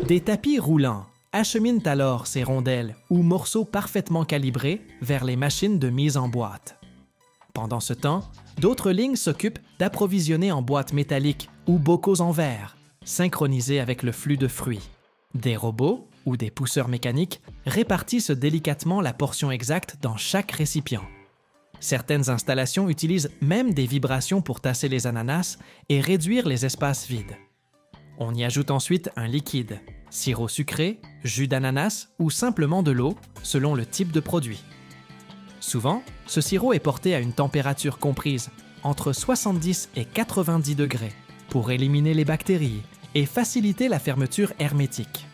Des tapis roulants acheminent alors ces rondelles ou morceaux parfaitement calibrés vers les machines de mise en boîte. Pendant ce temps, d'autres lignes s'occupent d'approvisionner en boîtes métalliques ou bocaux en verre, synchronisés avec le flux de fruits. Des robots ou des pousseurs mécaniques répartissent délicatement la portion exacte dans chaque récipient. Certaines installations utilisent même des vibrations pour tasser les ananas et réduire les espaces vides. On y ajoute ensuite un liquide, sirop sucré, jus d'ananas ou simplement de l'eau, selon le type de produit. Souvent, ce sirop est porté à une température comprise entre 70 et 90 degrés pour éliminer les bactéries et faciliter la fermeture hermétique.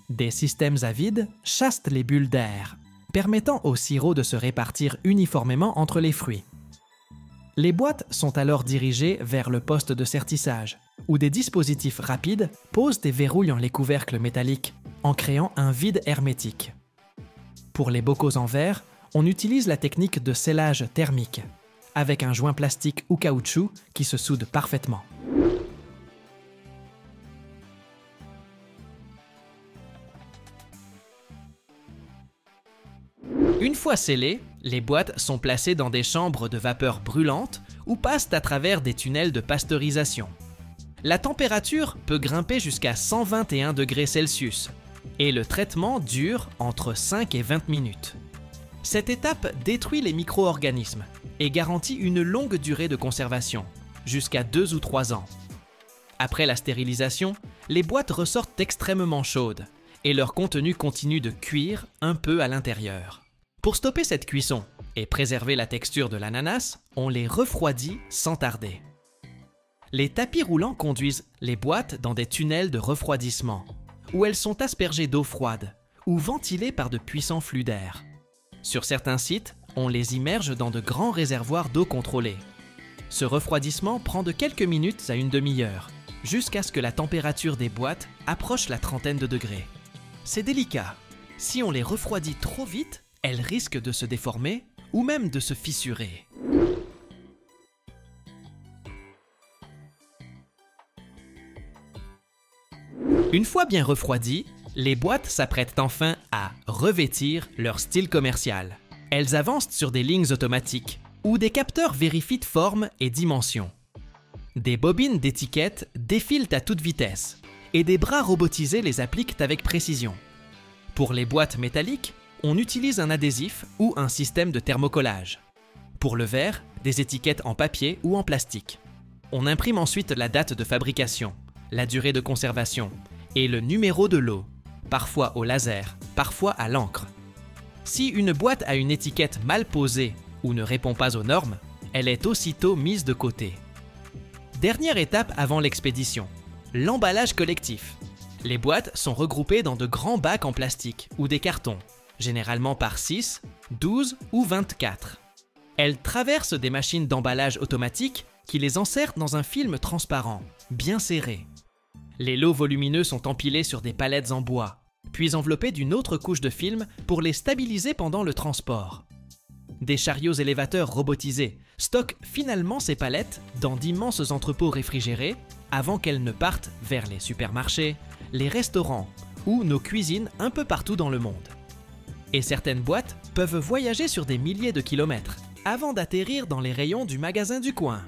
Des systèmes à vide chassent les bulles d'air, permettant au sirop de se répartir uniformément entre les fruits. Les boîtes sont alors dirigées vers le poste de sertissage, où des dispositifs rapides posent et verrouillent les couvercles métalliques, en créant un vide hermétique. Pour les bocaux en verre, on utilise la technique de scellage thermique, avec un joint plastique ou caoutchouc qui se soude parfaitement. Une fois scellées, les boîtes sont placées dans des chambres de vapeur brûlante ou passent à travers des tunnels de pasteurisation. La température peut grimper jusqu'à 121 degrés Celsius et le traitement dure entre 5 et 20 minutes. Cette étape détruit les micro-organismes et garantit une longue durée de conservation, jusqu'à 2 ou 3 ans. Après la stérilisation, les boîtes ressortent extrêmement chaudes et leur contenu continue de cuire un peu à l'intérieur. Pour stopper cette cuisson et préserver la texture de l'ananas, on les refroidit sans tarder. Les tapis roulants conduisent les boîtes dans des tunnels de refroidissement, où elles sont aspergées d'eau froide ou ventilées par de puissants flux d'air. Sur certains sites, on les immerge dans de grands réservoirs d'eau contrôlée. Ce refroidissement prend de quelques minutes à une demi-heure, jusqu'à ce que la température des boîtes approche la trentaine de degrés. C'est délicat. Si on les refroidit trop vite, elles risquent de se déformer ou même de se fissurer. Une fois bien refroidies, les boîtes s'apprêtent enfin à revêtir leur style commercial. Elles avancent sur des lignes automatiques où des capteurs vérifient forme et dimension. Des bobines d'étiquettes défilent à toute vitesse et des bras robotisés les appliquent avec précision. Pour les boîtes métalliques, on utilise un adhésif ou un système de thermocollage. Pour le verre, des étiquettes en papier ou en plastique. On imprime ensuite la date de fabrication, la durée de conservation et le numéro de lot, parfois au laser, parfois à l'encre. Si une boîte a une étiquette mal posée ou ne répond pas aux normes, elle est aussitôt mise de côté. Dernière étape avant l'expédition, l'emballage collectif. Les boîtes sont regroupées dans de grands bacs en plastique ou des cartons, généralement par 6, 12 ou 24. Elles traversent des machines d'emballage automatiques qui les enserrent dans un film transparent, bien serré. Les lots volumineux sont empilés sur des palettes en bois, puis enveloppés d'une autre couche de film pour les stabiliser pendant le transport. Des chariots élévateurs robotisés stockent finalement ces palettes dans d'immenses entrepôts réfrigérés avant qu'elles ne partent vers les supermarchés, les restaurants ou nos cuisines un peu partout dans le monde. Et certaines boîtes peuvent voyager sur des milliers de kilomètres avant d'atterrir dans les rayons du magasin du coin.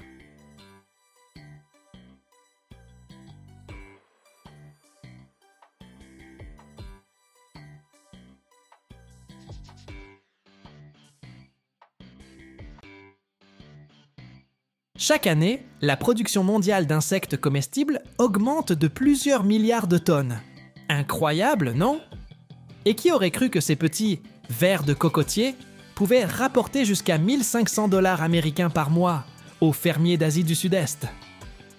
Chaque année, la production mondiale d'insectes comestibles augmente de plusieurs milliards de tonnes. Incroyable, non? Et qui aurait cru que ces petits vers de cocotier pouvaient rapporter jusqu'à 1 500 $ américains par mois aux fermiers d'Asie du Sud-Est?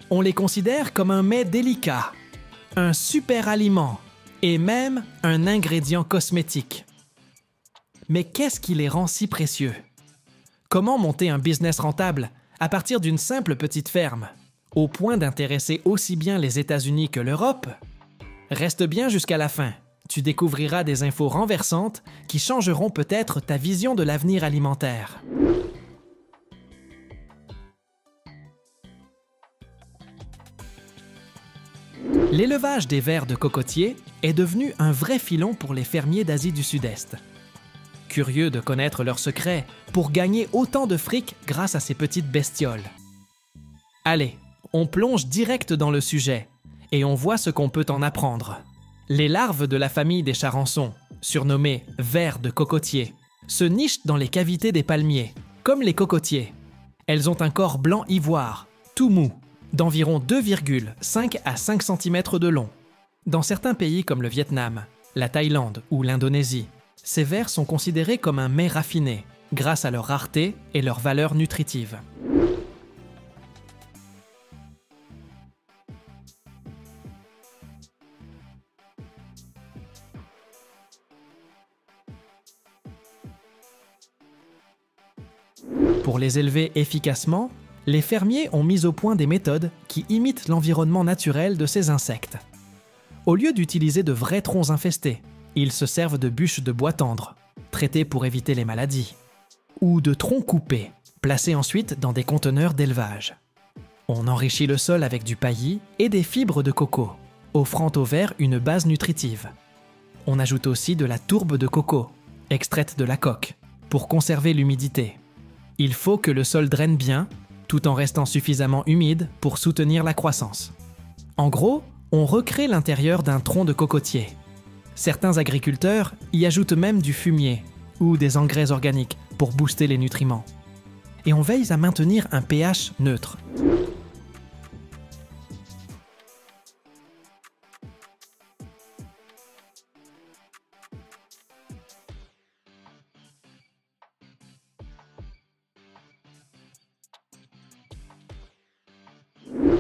On les considère comme un mets délicat, un super aliment et même un ingrédient cosmétique. Mais qu'est-ce qui les rend si précieux? Comment monter un business rentable à partir d'une simple petite ferme, au point d'intéresser aussi bien les États-Unis que l'Europe? Reste bien jusqu'à la fin, tu découvriras des infos renversantes qui changeront peut-être ta vision de l'avenir alimentaire. L'élevage des vers de cocotiers est devenu un vrai filon pour les fermiers d'Asie du Sud-Est. Curieux de connaître leurs secrets pour gagner autant de fric grâce à ces petites bestioles. Allez, on plonge direct dans le sujet et on voit ce qu'on peut en apprendre. Les larves de la famille des charançons, surnommées vers de cocotiers, se nichent dans les cavités des palmiers, comme les cocotiers. Elles ont un corps blanc ivoire, tout mou, d'environ 2,5 à 5 cm de long. Dans certains pays comme le Vietnam, la Thaïlande ou l'Indonésie, ces vers sont considérés comme un mets raffiné, grâce à leur rareté et leur valeur nutritive. Pour les élever efficacement, les fermiers ont mis au point des méthodes qui imitent l'environnement naturel de ces insectes. Au lieu d'utiliser de vrais troncs infestés, ils se servent de bûches de bois tendre, traitées pour éviter les maladies, ou de troncs coupés, placés ensuite dans des conteneurs d'élevage. On enrichit le sol avec du paillis et des fibres de coco, offrant aux vers une base nutritive. On ajoute aussi de la tourbe de coco, extraite de la coque, pour conserver l'humidité. Il faut que le sol draine bien, tout en restant suffisamment humide pour soutenir la croissance. En gros, on recrée l'intérieur d'un tronc de cocotier. Certains agriculteurs y ajoutent même du fumier ou des engrais organiques pour booster les nutriments. Et on veille à maintenir un pH neutre.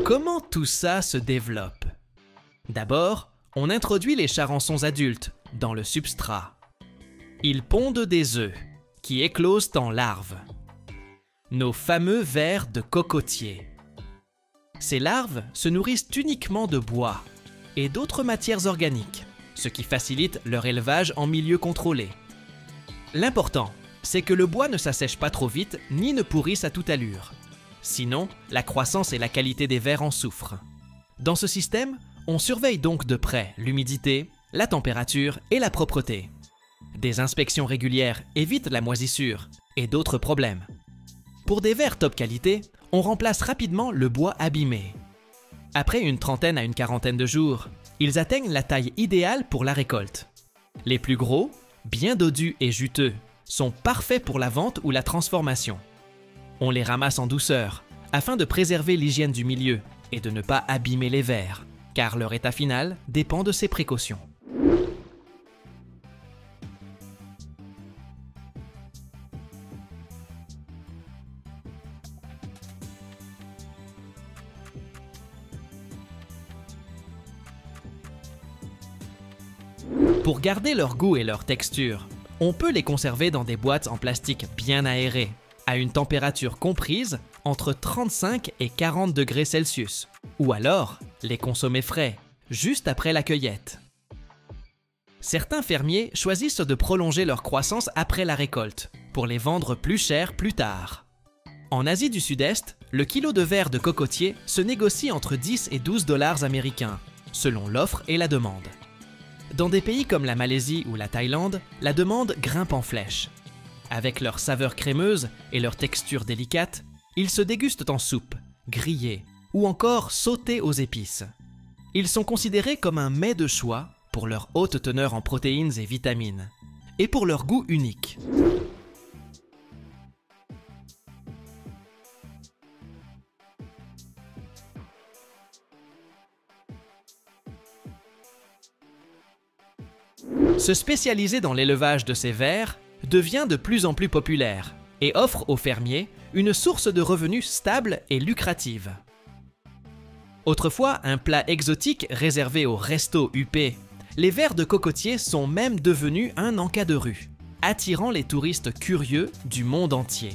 Comment tout ça se développe? D'abord, on introduit les charançons adultes dans le substrat. Ils pondent des œufs, qui éclosent en larves. Nos fameux vers de cocotier. Ces larves se nourrissent uniquement de bois et d'autres matières organiques, ce qui facilite leur élevage en milieu contrôlé. L'important, c'est que le bois ne s'assèche pas trop vite ni ne pourrisse à toute allure. Sinon, la croissance et la qualité des vers en souffrent. Dans ce système, on surveille donc de près l'humidité, la température et la propreté. Des inspections régulières évitent la moisissure et d'autres problèmes. Pour des vers top qualité, on remplace rapidement le bois abîmé. Après une trentaine à une quarantaine de jours, ils atteignent la taille idéale pour la récolte. Les plus gros, bien dodus et juteux, sont parfaits pour la vente ou la transformation. On les ramasse en douceur, afin de préserver l'hygiène du milieu et de ne pas abîmer les vers, car leur état final dépend de ces précautions. Pour garder leur goût et leur texture, on peut les conserver dans des boîtes en plastique bien aérées, à une température comprise entre 35 et 40 degrés Celsius, ou alors les consommer frais, juste après la cueillette. Certains fermiers choisissent de prolonger leur croissance après la récolte, pour les vendre plus cher plus tard. En Asie du Sud-Est, le kilo de vers de cocotier se négocie entre 10 et 12 dollars américains, selon l'offre et la demande. Dans des pays comme la Malaisie ou la Thaïlande, la demande grimpe en flèche. Avec leur saveur crémeuse et leur texture délicate, ils se dégustent en soupe, grillés ou encore sautés aux épices. Ils sont considérés comme un mets de choix pour leur haute teneur en protéines et vitamines, et pour leur goût unique. Se spécialiser dans l'élevage de ces vers devient de plus en plus populaire et offre aux fermiers une source de revenus stable et lucrative. Autrefois un plat exotique réservé aux restos huppés, les vers de cocotier sont même devenus un encas de rue, attirant les touristes curieux du monde entier.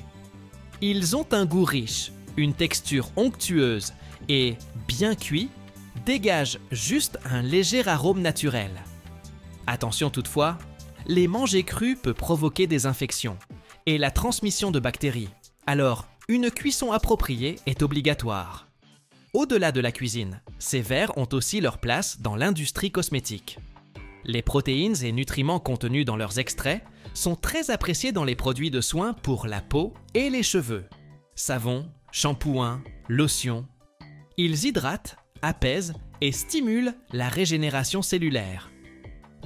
Ils ont un goût riche, une texture onctueuse et, bien cuits, dégagent juste un léger arôme naturel. Attention toutefois, les manger crus peut provoquer des infections et la transmission de bactéries, alors une cuisson appropriée est obligatoire. Au-delà de la cuisine, ces vers ont aussi leur place dans l'industrie cosmétique. Les protéines et nutriments contenus dans leurs extraits sont très appréciés dans les produits de soins pour la peau et les cheveux. Savon, shampoing, lotion. Ils hydratent, apaisent et stimulent la régénération cellulaire.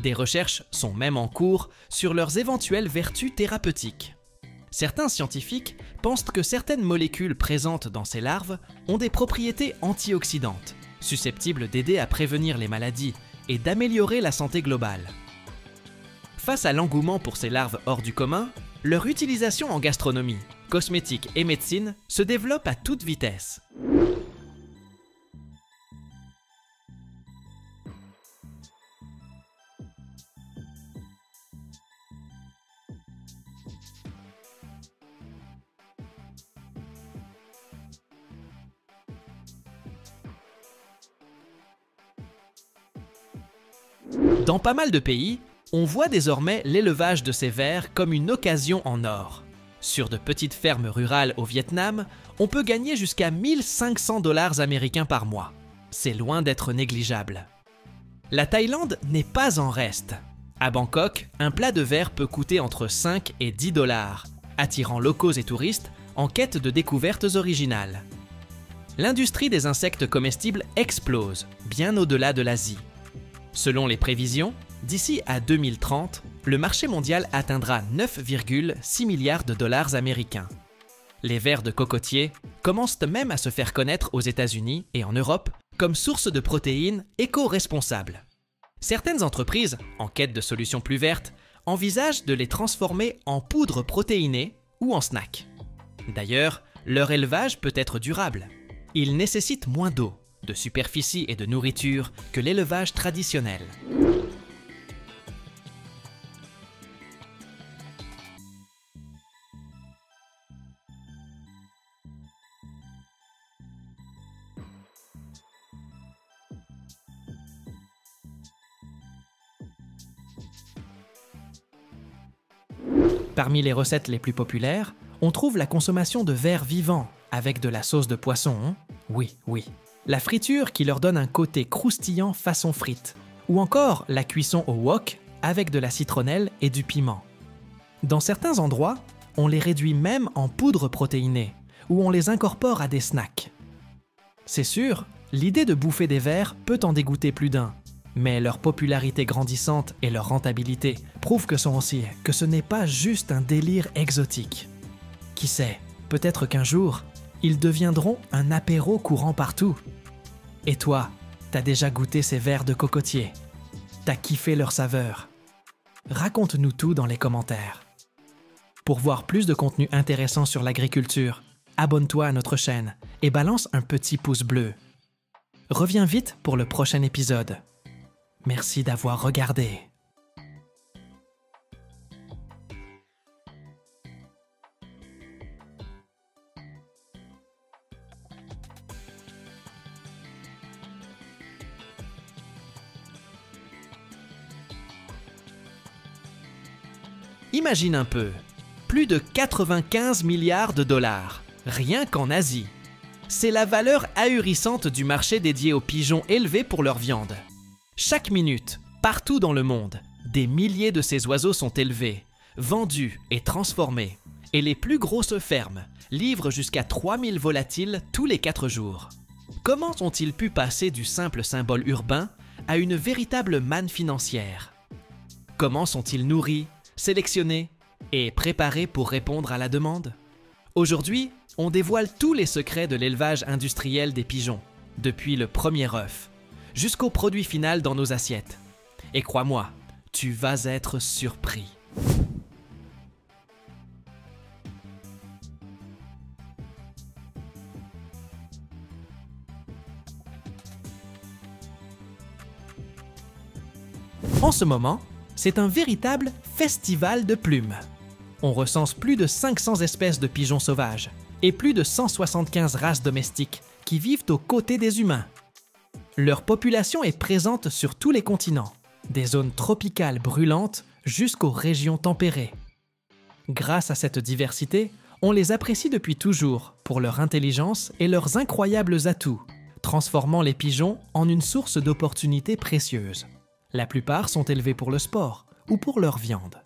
Des recherches sont même en cours sur leurs éventuelles vertus thérapeutiques. Certains scientifiques pensent que certaines molécules présentes dans ces larves ont des propriétés antioxydantes, susceptibles d'aider à prévenir les maladies et d'améliorer la santé globale. Face à l'engouement pour ces larves hors du commun, leur utilisation en gastronomie, cosmétique et médecine se développe à toute vitesse. Dans pas mal de pays, on voit désormais l'élevage de ces vers comme une occasion en or. Sur de petites fermes rurales au Vietnam, on peut gagner jusqu'à 1 500 $ américains par mois. C'est loin d'être négligeable. La Thaïlande n'est pas en reste. À Bangkok, un plat de vers peut coûter entre 5 et 10 $, attirant locaux et touristes en quête de découvertes originales. L'industrie des insectes comestibles explose, bien au-delà de l'Asie. Selon les prévisions, d'ici à 2030, le marché mondial atteindra 9,6 milliards de dollars américains. Les vers de cocotier commencent même à se faire connaître aux États-Unis et en Europe comme source de protéines éco-responsables. Certaines entreprises, en quête de solutions plus vertes, envisagent de les transformer en poudre protéinée ou en snack. D'ailleurs, leur élevage peut être durable. Il nécessite moins d'eau, de superficie et de nourriture que l'élevage traditionnel. Parmi les recettes les plus populaires, on trouve la consommation de vers vivants avec de la sauce de poisson. Oui. La friture qui leur donne un côté croustillant façon frites. Ou encore la cuisson au wok avec de la citronnelle et du piment. Dans certains endroits, on les réduit même en poudre protéinée ou on les incorpore à des snacks. C'est sûr, l'idée de bouffer des vers peut en dégoûter plus d'un. Mais leur popularité grandissante et leur rentabilité prouvent que ce n'est pas juste un délire exotique. Qui sait, peut-être qu'un jour, ils deviendront un apéro courant partout. Et toi, t'as déjà goûté ces vers de cocotier? T'as kiffé leur saveur? Raconte-nous tout dans les commentaires. Pour voir plus de contenu intéressant sur l'agriculture, abonne-toi à notre chaîne et balance un petit pouce bleu. Reviens vite pour le prochain épisode. Merci d'avoir regardé. Imagine un peu, plus de 95 milliards de dollars, rien qu'en Asie. C'est la valeur ahurissante du marché dédié aux pigeons élevés pour leur viande. Chaque minute, partout dans le monde, des milliers de ces oiseaux sont élevés, vendus et transformés. Et les plus grosses fermes livrent jusqu'à 3000 volatiles tous les 4 jours. Comment ont-ils pu passer du simple symbole urbain à une véritable manne financière? Comment sont-ils nourris, sélectionnés et préparés pour répondre à la demande? Aujourd'hui, on dévoile tous les secrets de l'élevage industriel des pigeons, depuis le premier œuf jusqu'au produit final dans nos assiettes. Et crois-moi, tu vas être surpris. En ce moment, c'est un véritable festival de plumes. On recense plus de 500 espèces de pigeons sauvages et plus de 175 races domestiques qui vivent aux côtés des humains. Leur population est présente sur tous les continents, des zones tropicales brûlantes jusqu'aux régions tempérées. Grâce à cette diversité, on les apprécie depuis toujours pour leur intelligence et leurs incroyables atouts, transformant les pigeons en une source d'opportunités précieuses. La plupart sont élevés pour le sport ou pour leur viande.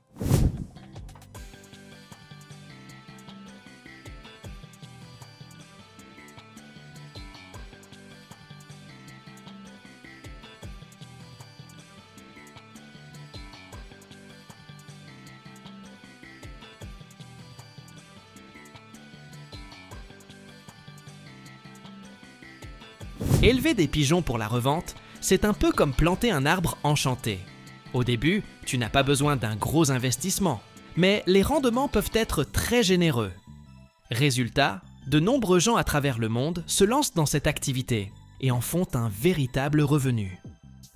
Élever des pigeons pour la revente, c'est un peu comme planter un arbre enchanté. Au début, tu n'as pas besoin d'un gros investissement, mais les rendements peuvent être très généreux. Résultat, de nombreux gens à travers le monde se lancent dans cette activité et en font un véritable revenu.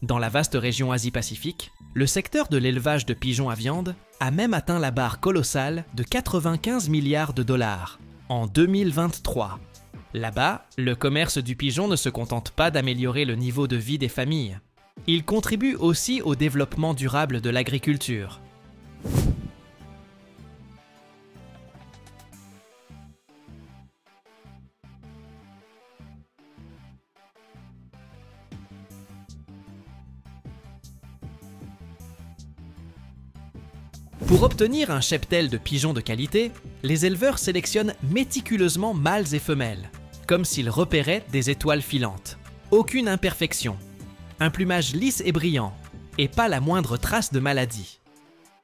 Dans la vaste région Asie-Pacifique, le secteur de l'élevage de pigeons à viande a même atteint la barre colossale de 95 milliards de dollars en 2023. Là-bas, le commerce du pigeon ne se contente pas d'améliorer le niveau de vie des familles. Il contribue aussi au développement durable de l'agriculture. Pour obtenir un cheptel de pigeons de qualité, les éleveurs sélectionnent méticuleusement mâles et femelles, comme s'ils repéraient des étoiles filantes. Aucune imperfection, un plumage lisse et brillant, et pas la moindre trace de maladie.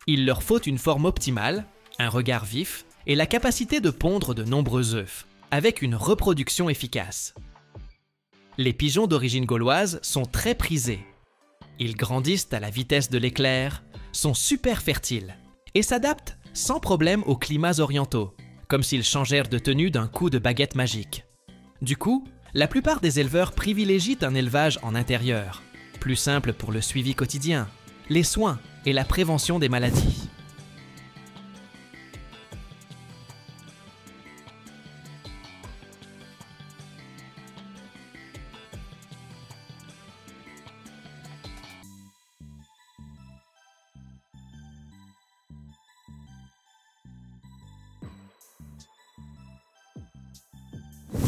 Il leur faut une forme optimale, un regard vif et la capacité de pondre de nombreux œufs, avec une reproduction efficace. Les pigeons d'origine gauloise sont très prisés. Ils grandissent à la vitesse de l'éclair, sont super fertiles et s'adaptent sans problème aux climats orientaux, comme s'ils changèrent de tenue d'un coup de baguette magique. Du coup, la plupart des éleveurs privilégient un élevage en intérieur, plus simple pour le suivi quotidien, les soins et la prévention des maladies.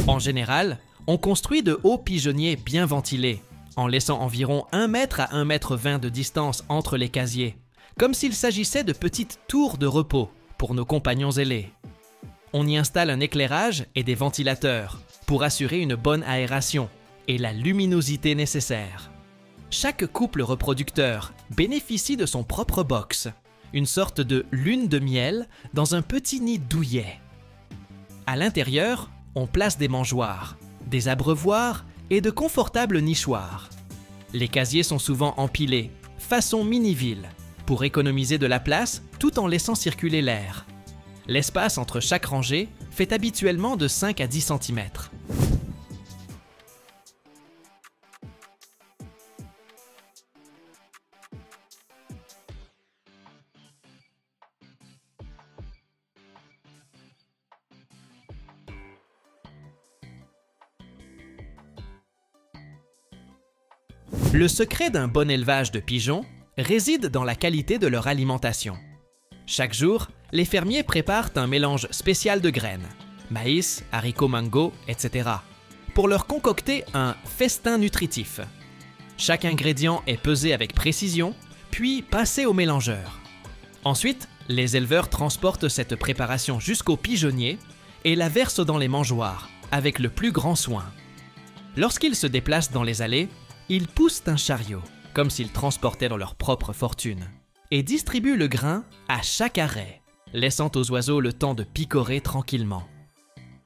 En général, on construit de hauts pigeonniers bien ventilés, en laissant environ 1 mètre à 1,20 m de distance entre les casiers, comme s'il s'agissait de petites tours de repos pour nos compagnons ailés. On y installe un éclairage et des ventilateurs pour assurer une bonne aération et la luminosité nécessaire. Chaque couple reproducteur bénéficie de son propre box, une sorte de lune de miel dans un petit nid douillet. À l'intérieur, on place des mangeoires, des abreuvoirs et de confortables nichoirs. Les casiers sont souvent empilés, façon mini-ville, pour économiser de la place tout en laissant circuler l'air. L'espace entre chaque rangée fait habituellement de 5 à 10 cm. Le secret d'un bon élevage de pigeons réside dans la qualité de leur alimentation. Chaque jour, les fermiers préparent un mélange spécial de graines, maïs, haricots mango, etc., pour leur concocter un festin nutritif. Chaque ingrédient est pesé avec précision, puis passé au mélangeur. Ensuite, les éleveurs transportent cette préparation jusqu'au pigeonnier et la versent dans les mangeoires, avec le plus grand soin. Lorsqu'ils se déplacent dans les allées, ils poussent un chariot, comme s'ils transportaient leur propre fortune, et distribuent le grain à chaque arrêt, laissant aux oiseaux le temps de picorer tranquillement.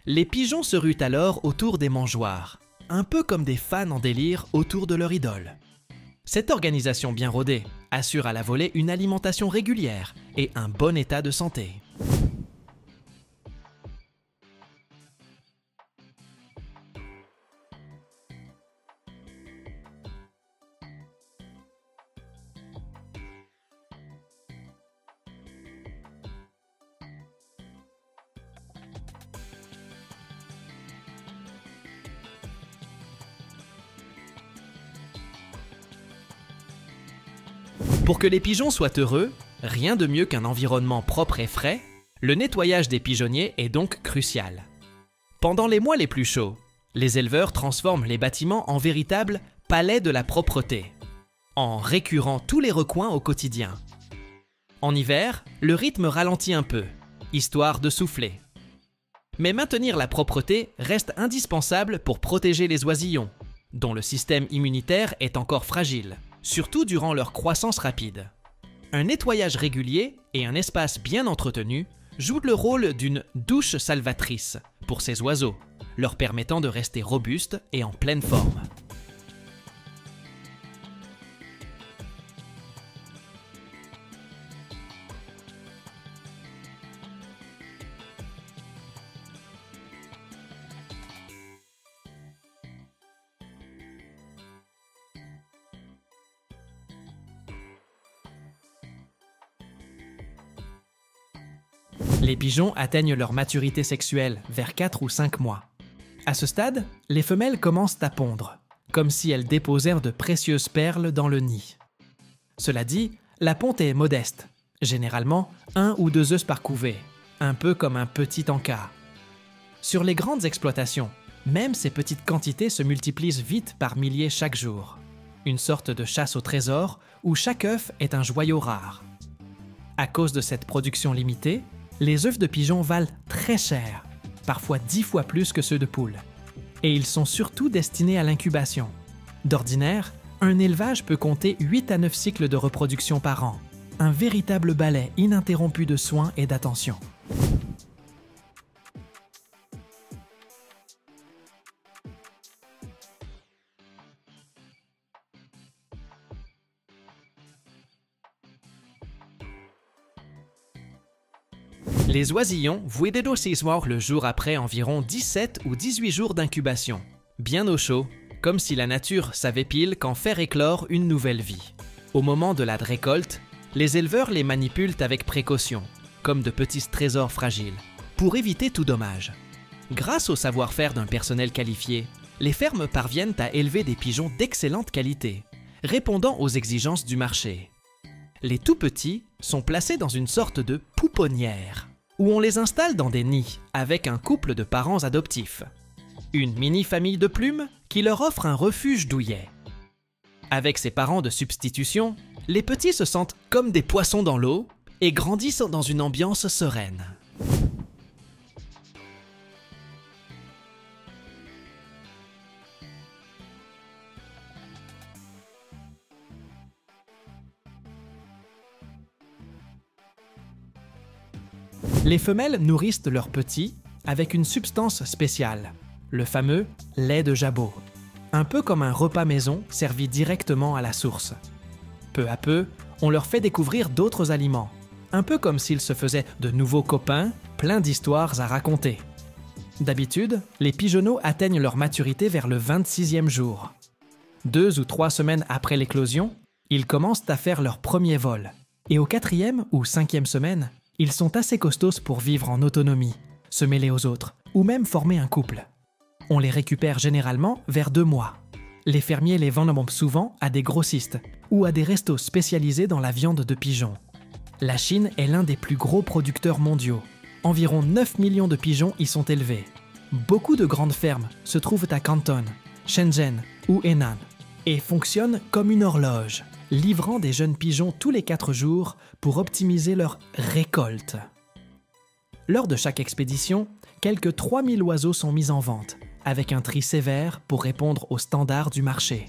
Les pigeons se ruent alors autour des mangeoires, un peu comme des fans en délire autour de leur idole. Cette organisation bien rodée assure à la volée une alimentation régulière et un bon état de santé. Pour que les pigeons soient heureux, rien de mieux qu'un environnement propre et frais, le nettoyage des pigeonniers est donc crucial. Pendant les mois les plus chauds, les éleveurs transforment les bâtiments en véritables palais de la propreté, en récurant tous les recoins au quotidien. En hiver, le rythme ralentit un peu, histoire de souffler. Mais maintenir la propreté reste indispensable pour protéger les oisillons, dont le système immunitaire est encore fragile, surtout durant leur croissance rapide. Un nettoyage régulier et un espace bien entretenu jouent le rôle d'une douche salvatrice pour ces oiseaux, leur permettant de rester robustes et en pleine forme. Les pigeons atteignent leur maturité sexuelle vers 4 ou 5 mois. À ce stade, les femelles commencent à pondre, comme si elles déposèrent de précieuses perles dans le nid. Cela dit, la ponte est modeste, généralement 1 ou 2 œufs par couvée, un peu comme un petit encas. Sur les grandes exploitations, même ces petites quantités se multiplient vite par milliers chaque jour. Une sorte de chasse au trésor où chaque œuf est un joyau rare. À cause de cette production limitée, les œufs de pigeons valent très cher, parfois 10 fois plus que ceux de poules. Et ils sont surtout destinés à l'incubation. D'ordinaire, un élevage peut compter 8 à 9 cycles de reproduction par an, un véritable balai ininterrompu de soins et d'attention. Les oisillons voient des dossiers morts le jour après environ 17 ou 18 jours d'incubation, bien au chaud, comme si la nature savait pile quand faire éclore une nouvelle vie. Au moment de la récolte, les éleveurs les manipulent avec précaution, comme de petits trésors fragiles, pour éviter tout dommage. Grâce au savoir-faire d'un personnel qualifié, les fermes parviennent à élever des pigeons d'excellente qualité, répondant aux exigences du marché. Les tout petits sont placés dans une sorte de pouponnière, où on les installe dans des nids avec un couple de parents adoptifs. Une mini-famille de plumes qui leur offre un refuge douillet. Avec ces parents de substitution, les petits se sentent comme des poissons dans l'eau et grandissent dans une ambiance sereine. Les femelles nourrissent leurs petits avec une substance spéciale, le fameux lait de jabot, un peu comme un repas maison servi directement à la source. Peu à peu, on leur fait découvrir d'autres aliments, un peu comme s'ils se faisaient de nouveaux copains, pleins d'histoires à raconter. D'habitude, les pigeonneaux atteignent leur maturité vers le 26e jour. 2 ou 3 semaines après l'éclosion, ils commencent à faire leur premier vol, et au 4e ou 5e semaine, ils sont assez costauds pour vivre en autonomie, se mêler aux autres, ou même former un couple. On les récupère généralement vers 2 mois. Les fermiers les vendent souvent à des grossistes ou à des restos spécialisés dans la viande de pigeons. La Chine est l'un des plus gros producteurs mondiaux. Environ 9 millions de pigeons y sont élevés. Beaucoup de grandes fermes se trouvent à Canton, Shenzhen ou Henan et fonctionnent comme une horloge, livrant des jeunes pigeons tous les 4 jours pour optimiser leur récolte. Lors de chaque expédition, quelques 3000 oiseaux sont mis en vente, avec un tri sévère pour répondre aux standards du marché.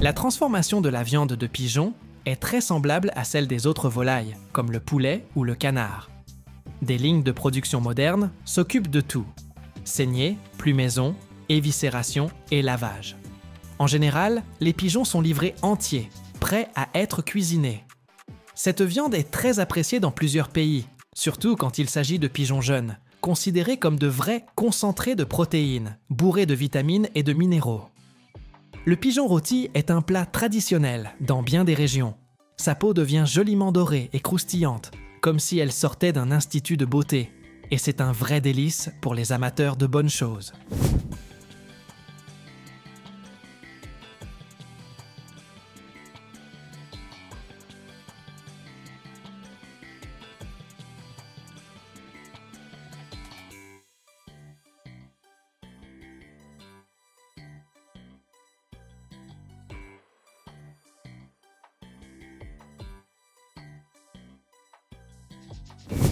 La transformation de la viande de pigeon est très semblable à celle des autres volailles, comme le poulet ou le canard. Des lignes de production modernes s'occupent de tout: saignée, plumaison, éviscération et lavage. En général, les pigeons sont livrés entiers, prêts à être cuisinés. Cette viande est très appréciée dans plusieurs pays, surtout quand il s'agit de pigeons jeunes, considérés comme de vrais concentrés de protéines, bourrés de vitamines et de minéraux. Le pigeon rôti est un plat traditionnel dans bien des régions. Sa peau devient joliment dorée et croustillante, comme si elle sortait d'un institut de beauté, et c'est un vrai délice pour les amateurs de bonnes choses.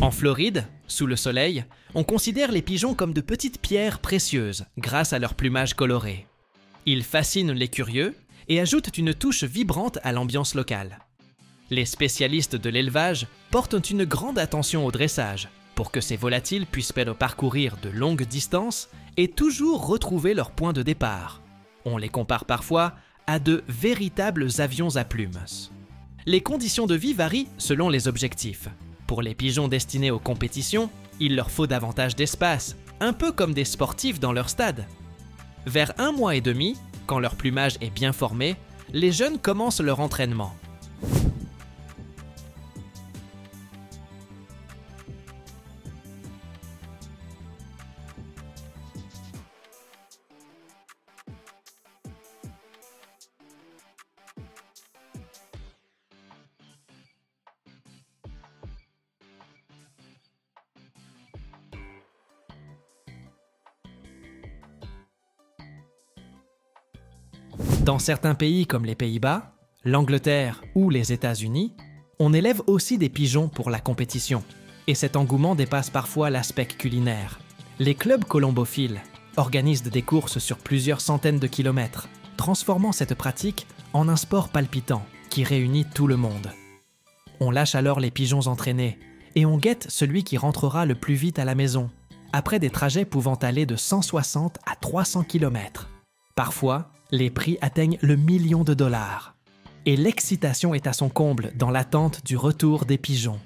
En Floride, sous le soleil, on considère les pigeons comme de petites pierres précieuses grâce à leur plumage coloré. Ils fascinent les curieux et ajoutent une touche vibrante à l'ambiance locale. Les spécialistes de l'élevage portent une grande attention au dressage pour que ces volatiles puissent parcourir de longues distances et toujours retrouver leur point de départ. On les compare parfois à de véritables avions à plumes. Les conditions de vie varient selon les objectifs. Pour les pigeons destinés aux compétitions, il leur faut davantage d'espace, un peu comme des sportifs dans leur stade. Vers 1 mois et demi, quand leur plumage est bien formé, les jeunes commencent leur entraînement. Dans certains pays comme les Pays-Bas, l'Angleterre ou les États-Unis, on élève aussi des pigeons pour la compétition. Et cet engouement dépasse parfois l'aspect culinaire. Les clubs colombophiles organisent des courses sur plusieurs centaines de kilomètres, transformant cette pratique en un sport palpitant qui réunit tout le monde. On lâche alors les pigeons entraînés et on guette celui qui rentrera le plus vite à la maison, après des trajets pouvant aller de 160 à 300 km. Parfois, les prix atteignent le million de dollars. Et l'excitation est à son comble dans l'attente du retour des pigeons.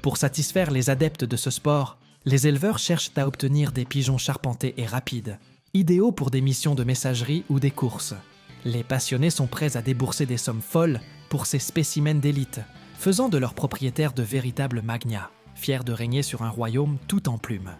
Pour satisfaire les adeptes de ce sport, les éleveurs cherchent à obtenir des pigeons charpentés et rapides, idéaux pour des missions de messagerie ou des courses. Les passionnés sont prêts à débourser des sommes folles pour ces spécimens d'élite, faisant de leurs propriétaires de véritables magnats, fiers de régner sur un royaume tout en plumes.